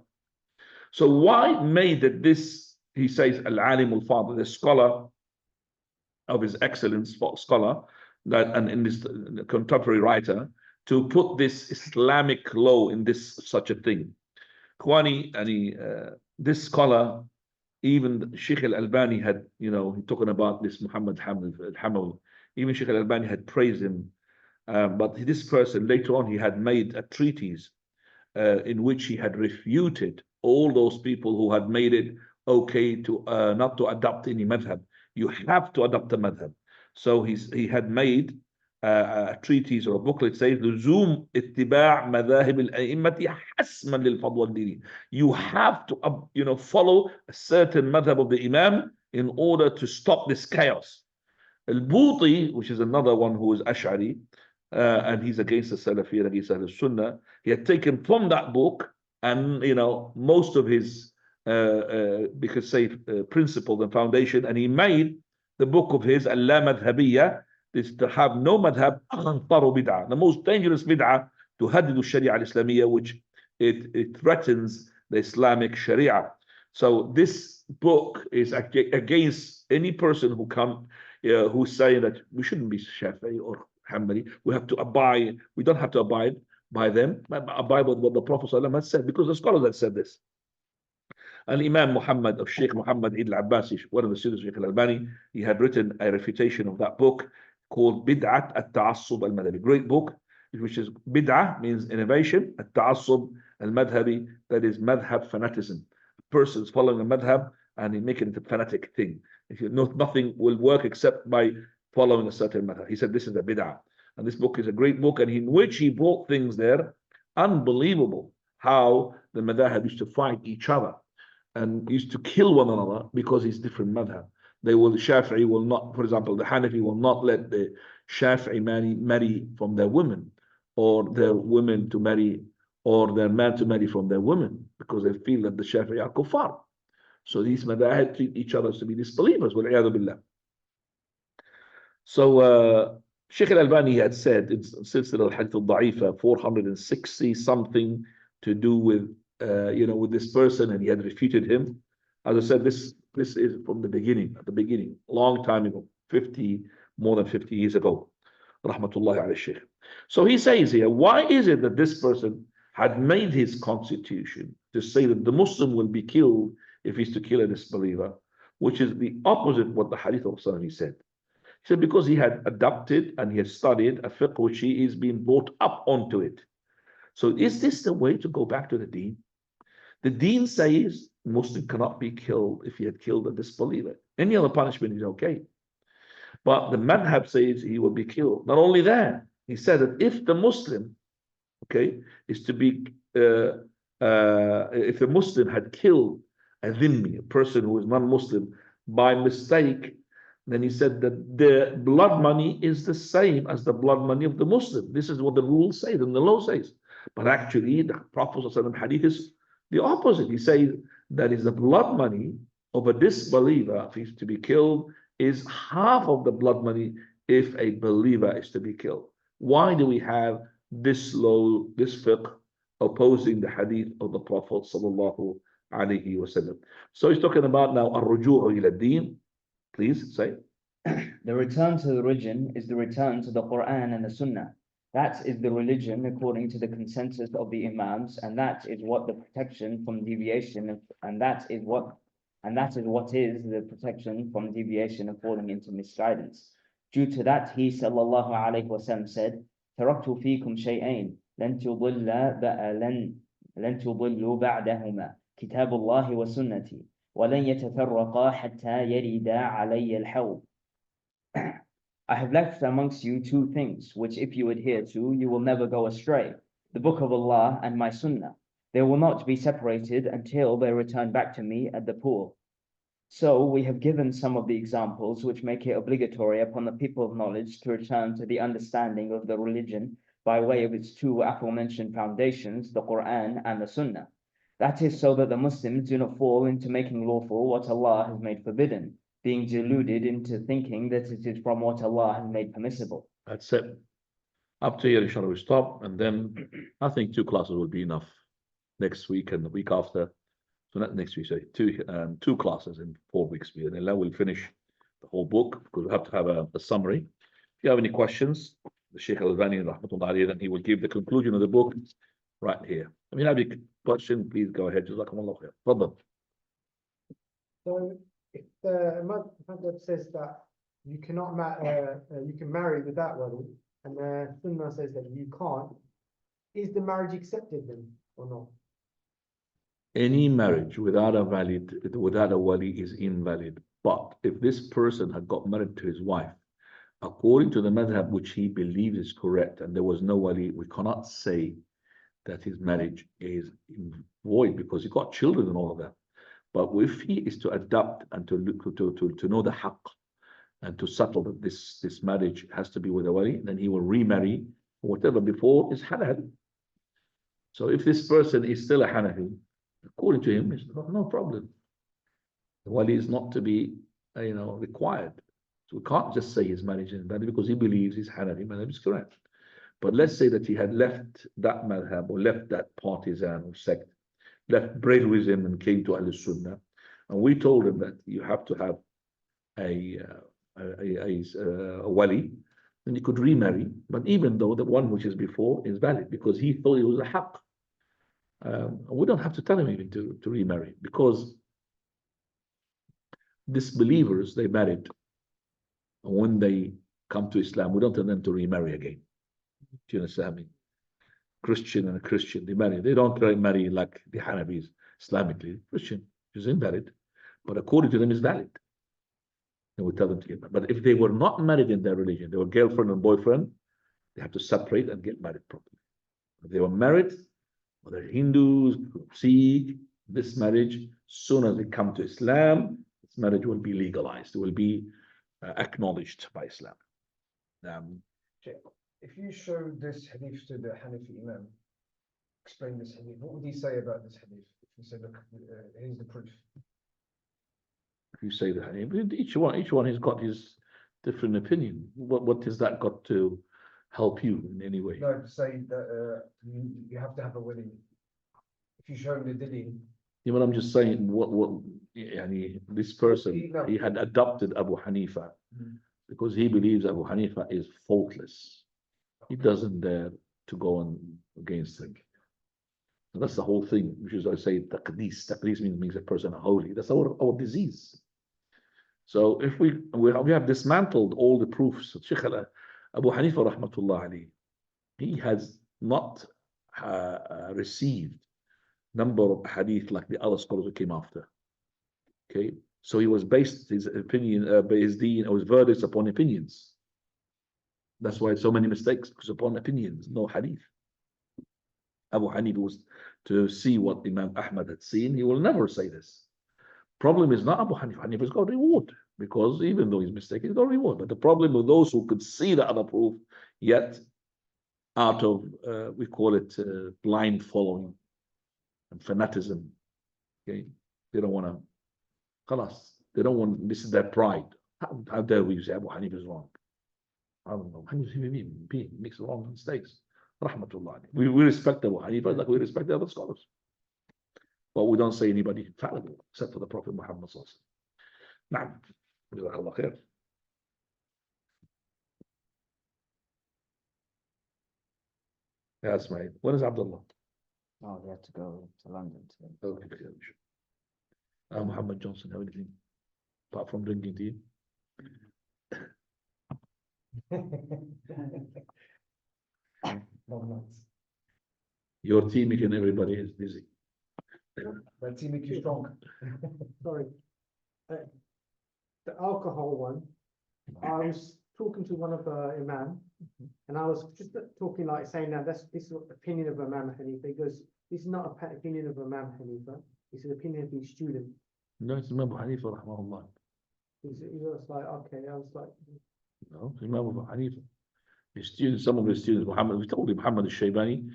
So why made it this, he says, Al-Alim al-Fadil, the scholar of his excellence, scholar, that and in this contemporary writer, to put this Islamic law in this such a thing. Kwani, and this scholar, even Sheikh Al-Albani had, talking about this Muhammad al-Hamawi, even Sheikh Al-Albani had praised him. But this person later on, he had made a treatise in which he had refuted all those people who had made it okay to not to adopt any madhab. You have to adopt a madhab. So he had made a treatise or a booklet says لزوم اتباع مذاهب الأئمة حسما للفضل والدين. You have to follow a certain madhab of the Imam in order to stop this chaos. Al-Buti, which is another one who is Ash'ari, and he's against the Salafiyya, against the Sunnah, he had taken from that book and most of his principles and foundation, and he made the book of his Al-La Madhabiyya, is to have no madhab, bid'ah, the most dangerous bid'ah to hadid al-Sharia al-Islamiyya, which it threatens the Islamic Sharia. So this book is against any person who's saying that we shouldn't be Shafi'i or Hanbali. We have to abide. We don't have to abide by them, but abide by what the Prophet ﷺ has said, because the scholars have said this. And Imam Muhammad of Sheikh Muhammad Eid al-Abbasi, one of the students of Sheikh Al-Albani, he had written a refutation of that book called Bid'at al-Ta'assub al-Madhabi. Great book, which is Bid'ah means innovation, al-Ta'assub al-Madhabi, that is madhab fanaticism. A person is following a madhab and he making it a fanatic thing. If you know, nothing will work except by following a certain madhab. He said this is a bid'ah. And this book is a great book, and in which he brought things there, unbelievable, how the madhab used to fight each other and used to kill one another because it's different madhab. The Shafi'i will not, for example, the Hanafi will not let the Shafi'i marry from their women, or their women to marry or their man to marry from their women because they feel that the Shafi'i are kuffar. So these madahib treat each other to be disbelievers. Wal-iyadu billah. So Sheikh Al-Albani had said in Silsila al-Hadith al-Da'ifa 460 something to do with with this person, and he had refuted him. As I said, this is from the beginning, long time ago, more than 50 years ago. Rahmatullahi alayhi Shaykh. So he says here, why is it that this person had made his constitution to say that the Muslim will be killed if he's to kill a disbeliever, which is the opposite of what the Hadith of Rasulullah said. He said because he had adopted and he had studied a fiqh which he is being brought up onto it. So is this the way to go back to the deen? The deen says Muslim cannot be killed if he had killed a disbeliever. Any other punishment is okay. But the madhab says he will be killed. Not only that, he said that if the Muslim, is to be, if the Muslim had killed a dhimmi, a person who is non-Muslim, by mistake, then he said that the blood money is the same as the blood money of the Muslim. This is what the rule says and the law says. But actually, the Prophet ﷺ hadith is the opposite. He says that is the blood money of a disbeliever, if he's to be killed, is half of the blood money if a believer is to be killed. Why do we have this law, this fiqh, opposing the hadith of the Prophet sallallahu alaihi wasallam? So he's talking about now ar-ruju'u ila ad-din. Please say. The return to the religion is the return to the Quran and the Sunnah. That is the religion according to the consensus of the Imams, and that is what the protection from deviation, and that is what is the protection from deviation and falling into misguidance. Due to that, he sallallahu alaihi wasallam said, "Taraktu fikum shay'ain lan tudillu ba'dahuma kitabullahi wa sunnati wa lan yatafarraqa hatta yarida alayya al-hawd." I have left amongst you two things, which if you adhere to, you will never go astray: the Book of Allah and my Sunnah. They will not be separated until they return back to me at the pool. So we have given some of the examples which make it obligatory upon the people of knowledge to return to the understanding of the religion by way of its two aforementioned foundations, the Quran and the Sunnah. That is so that the Muslims do not fall into making lawful what Allah has made forbidden, being deluded into thinking that it is from what Allah has made permissible. That's it. Up to here, inshallah, we stop, and then I think 2 classes will be enough next week and the week after. So not next week, sorry, 2 classes in 4 weeks. And then we'll finish the whole book because we have to have a summary. If you have any questions, the Sheikh Al-Albani, rahmatullah alayhi, then he will give the conclusion of the book right here. If you have any question, please go ahead. Jazakumullah khair. Fadal. So if the madhab says that you cannot you can marry without wali, and the sunnah says that you can't, is the marriage accepted then or not? Any marriage without a wali is invalid. But if this person had got married to his wife, according to the madhab which he believes is correct, and there was no wali, we cannot say that his marriage is void because he got children and all of that. But if he is to adapt and to know the haqq and to settle that this marriage has to be with a wali, then he will remarry. Whatever before is halal. So if this person is still a Hanafi, according to him, it's no problem. The wali is not to be, required. So we can't just say his marriage is valid because he believes his Hanafi madhab is correct. But let's say that he had left that madhab or left that partisan or sect, left Brahmanism and came to Al-Sunnah, and we told him that you have to have a wali, then he could remarry. But even though the one which is before is valid because he thought it was a haqq. We don't have to tell him even to remarry because disbelievers, they married. And when they come to Islam, we don't tell them to remarry again. Do you understand? I mean, Christian and a Christian, they marry. They don't marry like the Hanafis, Islamically. Christian is invalid, but according to them is valid. And we tell them to get married. But if they were not married in their religion, they were girlfriend and boyfriend, they have to separate and get married properly. If they were married, whether Hindus, Sikh, this marriage, soon as they come to Islam, this marriage will be legalized. It will be acknowledged by Islam. If you show this hadith to the Hanafi Imam, explain this hadith, what would he say about this hadith? If he said, look, here's the proof. If you say that, each one has got his different opinion. What has that got to help you in any way? No, to say that you have to have a wedding. If you show him the dalil. You know what I'm just saying? This person, No. he had adopted Abu Hanifa because he believes Abu Hanifa is faultless. He doesn't dare to go on against him. And that's the whole thing, which is I say taqdees. Taqdees means a person holy. That's our disease. So if we have dismantled all the proofs, Sheikh Abu Hanifa rahmatullah alayhi, he has not received number of hadith like the other scholars who came after. Okay, so he was based his opinion, his deen, or his verdicts upon opinions. That's why so many mistakes, because upon opinions, no hadith. Abu Hanifa was to see what Imam Ahmad had seen. He will never say this. Problem is not Abu Hanifa. Hanifa's got reward because even though he's mistaken, he's got reward. But the problem with those who could see the other proof, yet out of we call it blind following and fanaticism. Okay, they don't want to. Khalas, they don't want. This is their pride. How dare we say Abu Hanifa is wrong? I don't know. Hanifa is a human being, makes wrong mistakes. Rahmatullah. We respect Abu Hanifa like we respect the other scholars. But we don't say anybody infallible except for the Prophet Muhammad sallallahu alaihi wasallam. Naam. Jazakallah khair. Yes, mate. When is Abdullah? Oh, they have to go to London today. Okay. Muhammad Johnson, how anything apart from drinking tea? Your team making everybody is busy. That team make you strong. Sorry. The alcohol one, I was talking to one of the Imam, and I was just talking like saying that this is the opinion of Imam Hanifa. He goes, this is not an opinion of Imam Hanifa, it's an opinion of his student. No, it's Imam Abu Hanifa rahmahullah. He was like, okay, I was like, No, it's Imam Abu Hanifa. His students, some of his students, we told him Muhammad al-Shaybani,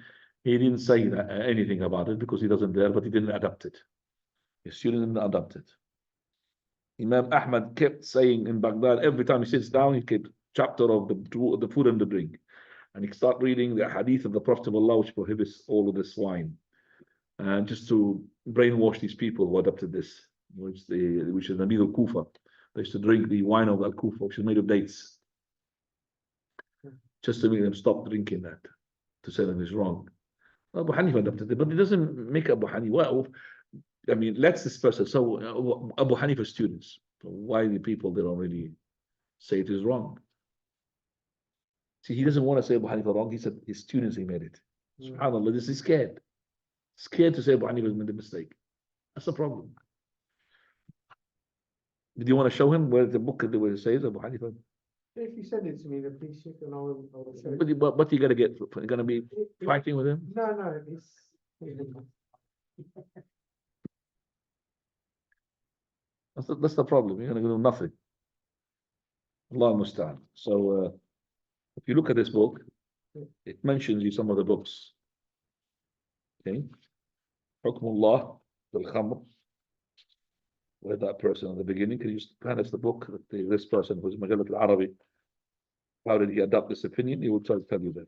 he didn't say that, anything about it because he doesn't dare, but he didn't adapt it. His student didn't adapt it. Imam Ahmad kept saying in Baghdad, every time he sits down, he kept chapter of the food and the drink. And he start reading the hadith of the Prophet of Allah, which prohibits all of this wine. And just to brainwash these people who adopted this, which is Amir al-Kufa. They used to drink the wine of Al-Kufa, which is made of dates. Just to make them stop drinking that, to say that it's wrong. Abu Hanifa adopted it, but it doesn't make Abu Hanifa. Well, I mean, let's this person. So Abu Hanifa students, so why the people they don't really say it is wrong? See, he doesn't want to say Abu Hanifa wrong. He said his students he made it. SubhanAllah, this is scared to say Abu Hanifa made a mistake. That's the problem. Did you want to show him where the book where it says Abu Hanifa? if you send it to me, then please check and I will show you. What are you gonna get? You're gonna be fighting with him? No, That's the problem. You're gonna do nothing. Allah musta'an. So if you look at this book, it mentions you some of the books. Okay. Hukmullah al-Khamr. Where that person at the beginning, can you just hand us the book that this person who's Majalat al-Arabi, how did he adopt this opinion? He will try to tell you that.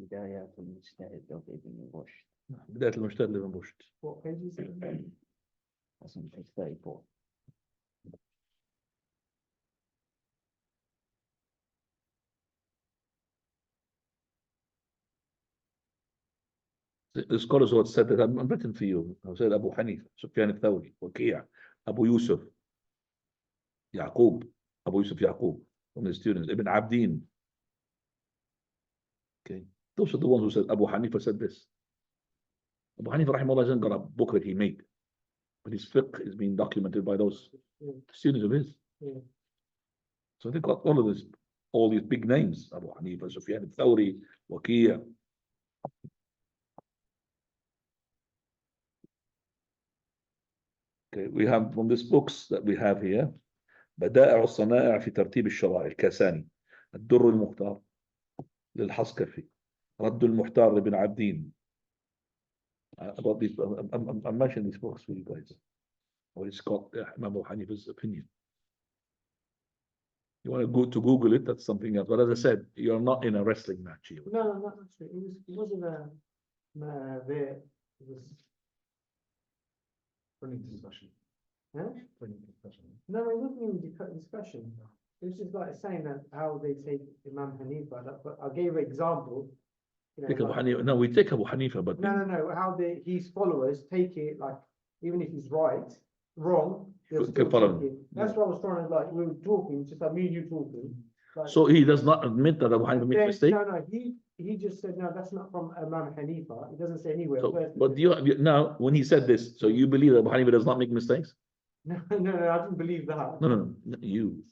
بداية المجتهد of Ibn Rushd. بداية المجتهد لابن رشد. what page is it? That's on page 34. The scholars who had said that I'm written for you. I said Abu Hanifa, Sufyan al-Thawri, Waqi', Abu Yusuf, Yaqub, Abu Yusuf Yaqub, from the students, Ibn Abdin. Okay, those are the ones who said Abu Hanifa said this. Abu Hanifa rahimahullah hasn't got a book that he made, but his fiqh is being documented by those students of his. Yeah. So they got all of this all these big names, Abu Hanifa, Sufyan al-Thawri, Waqi'. Okay, we have from these books that we have here, بدائع الصنائع في ترتيب الشرائع الكاساني، الدر المختار للحصكفي، رد المحتار لابن عبدين. About these, I'm mentioning these books for you guys. Or it's called Imam Abu Hanifa's opinion. You want to go to Google it, that's something else. But as I said, you're not in a wrestling match here. No, not actually. It wasn't there. It was. Friendly discussion. Huh? Friendly discussion. No, it wasn't even discussion. It was just like saying that how they take Imam Hanifa. But I gave an example. You know, Take Abu like, Hanifa. No, we take Abu Hanifa, but no. How his followers take it, like even if he's wrong, they'll Can still follow take it. That's what I was trying to like. We were talking, just like me and you talking. Like, so he does not admit that Abu Hanifa made a mistake. No. He just said no. That's not from Imam Hanifa. He doesn't say anywhere. So, but now when he said this, so you believe that Abu Hanifa does not make mistakes? No, I didn't believe that. No. You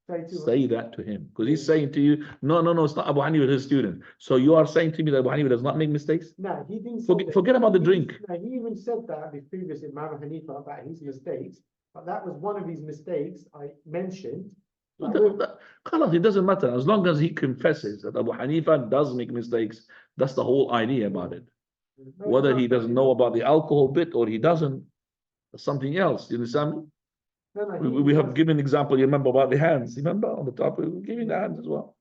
Say say that to him because he's saying to you, no, it's not Abu Hanifa, his student. So you are saying to me that Abu Hanifa does not make mistakes? No, he didn't say Forget about the drink. No, he even said that the previous Imam Hanifa about his mistakes, but that was one of his mistakes I mentioned. It doesn't matter as long as he confesses that Abu Hanifa does make mistakes. That's the whole idea about it. Whether he doesn't know about the alcohol bit or he doesn't, that's something else. You understand me? We have given example. You remember about the hands? Remember on the top, we were giving the hands as well.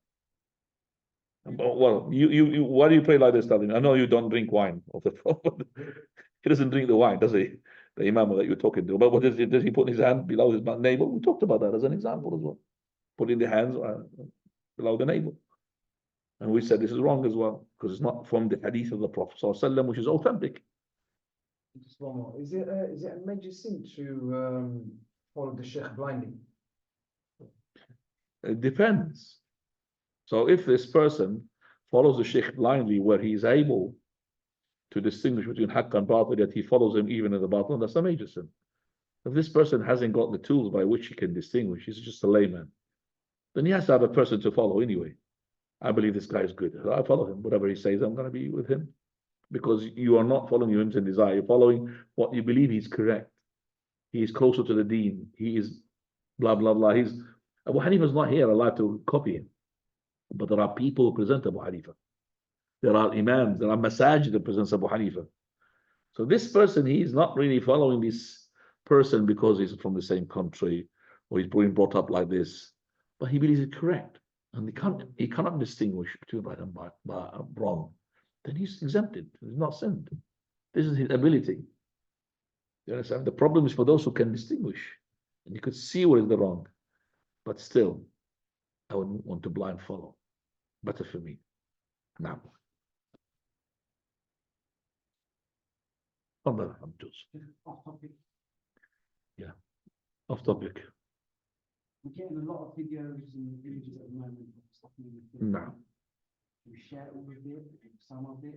Well, you why do you pray like this, Talim? I know you don't drink wine. He doesn't drink the wine, does he? The Imam that you're talking to. But what does he put his hand below his navel? We talked about that as an example as well. Putting the hands below the navel. And we said this is wrong as well, because it's not from the hadith of the Prophet ﷺ, which is authentic. Just one more. Is it a major sin to follow the Sheikh blindly? It depends. So if this person follows the Sheikh blindly, where he is able to distinguish between haqq and batil, that he follows him even in the batil, that's a major sin. If this person hasn't got the tools by which he can distinguish, he's just a layman, then he has to have a person to follow anyway. I believe this guy is good. I follow him. Whatever he says, I'm going to be with him. Because you are not following your whims and desire. You're following what you believe he's correct. He is closer to the deen. He is blah, blah, blah. Abu Hanifa is not here allowed to copy him. But there are people who present Abu Hanifa. There are imams, there are masajid that presents Abu Hanifa. So this person, he is not really following this person because he's from the same country or he's being brought up like this. But he believes it's correct. And he cannot distinguish between right and wrong. Then he's exempted. He's not sinned. This is his ability. You understand? The problem is for those who can distinguish. And you could see what is the wrong. But still, I wouldn't want to blind follow. Better for me. Now. Off topic. Yeah. Off topic. We're getting a lot of videos and images at the moment of stuff in the No. We share all of it, some of it.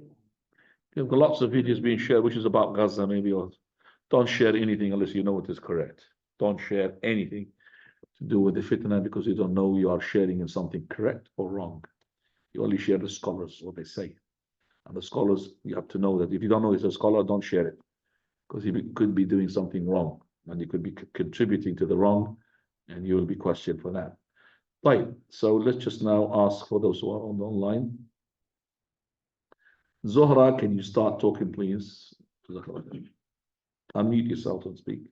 There's lots of videos being shared, which is about Gaza, maybe. Or don't share anything unless you know it is correct. Don't share anything to do with the fitna because you don't know you are sharing in something correct or wrong. You only share the scholars, what they say. And the scholars, you have to know that if you don't know he's a scholar, don't share it. Because he could be doing something wrong. And he could be contributing to the wrong. And you will be questioned for that. Right. So let's just now ask for those who are on the online. Zohra, can you start talking, please? Unmute yourself and speak.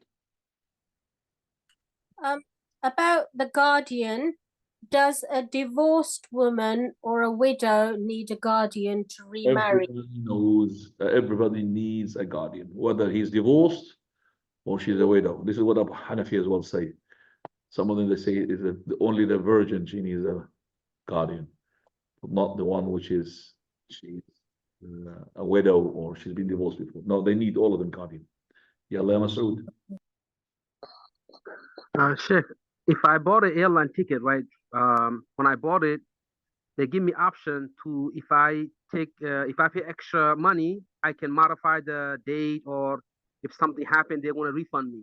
About the guardian, does a divorced woman or a widow need a guardian to remarry? Everybody knows that everybody needs a guardian, whether he's divorced or she's a widow. This is what Abu Hanafi as well say. Some of them, they say, is only the virgin she needs a guardian, but not the one which is she's a widow or she's been divorced before. No, they need all of them guardian. Ya Allah, Masood. Sheikh, if I bought an airline ticket, right? When I bought it, they give me option to if I pay extra money, I can modify the date, or if something happened, they want to refund me.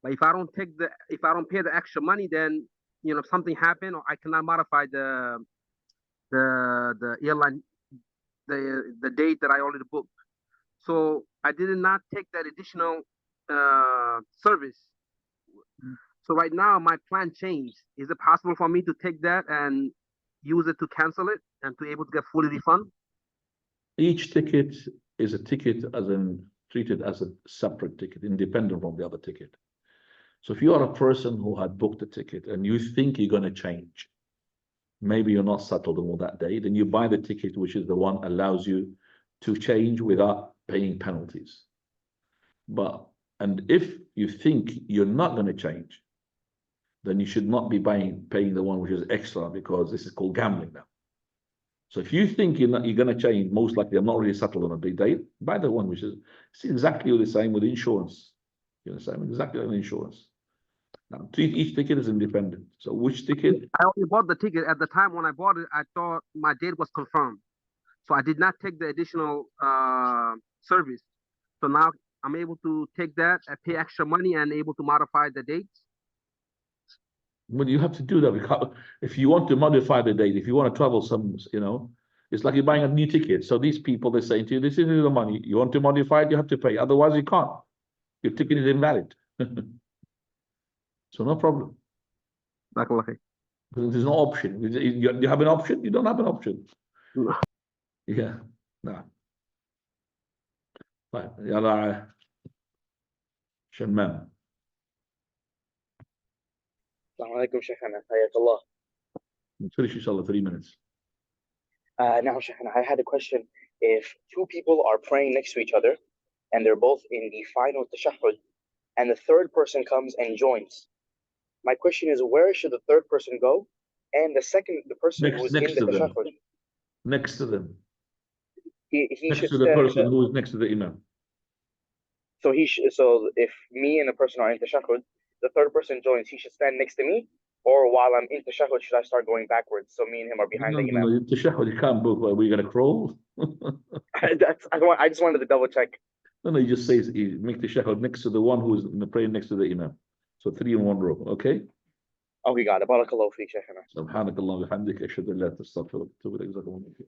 But if I don't pay the extra money, then something happened, or I cannot modify the airline, the date that I already booked. So I did not take that additional service. So right now my plan changed. Is it possible for me to take that and use it to cancel it and to able to get fully refund? Each ticket is a ticket treated as a separate ticket, independent from the other ticket. So if you are a person who had booked a ticket and you think you're going to change, maybe you're not settled on that day, then you buy the ticket, which is the one allows you to change without paying penalties. And if you think you're not going to change, then you should not be paying the one which is extra, because this is called gambling now. So if you think you're going to change, most likely I'm not really settled on a big date, buy the one which is exactly the same with insurance. You understand? Exactly like insurance. Now, each ticket is independent. So which ticket? I only bought the ticket at the time when I bought it. I thought my date was confirmed, so I did not take the additional service. So now I'm able to take that, pay extra money, and able to modify the dates. Well, you have to do that, because if you want to modify the date, if you want to travel it's like you're buying a new ticket. So these people, they're saying to you, this is the money. You want to modify it, you have to pay. Otherwise, you can't. Your ticket is invalid. So no problem. Because there's no option. You have an option, you don't have an option. No. Yeah. No. طيب يلا شمام. السلام عليكم شيخنا حياك الله. Finish inshallah 3 minutes. Now Sheikhana, I had a question. If two people are praying next to each other and they're both in the final tashahhud and the third person comes and joins, my question is, where should the third person go? And the person who is in the tashahhud. Next to them. He next should to the stand, person who is next to the imam. So so if me and the person are in tashahhud, the third person joins, he should stand next to me, or while I'm in tashahhud, should I start going backwards so me and him are behind the imam? No, tashahhud, you can't move. Are we going to crawl? I just wanted to double check. No, he just says you make tashahhud next to the one who is praying next to the imam. So 3 in 1 row, okay? Oh, we got it. Barakallahu feek, Sheikhana. Subhanakallah wa bihamdika ashhadu an la ilaha illa anta astaghfiruka wa atubu ilaik.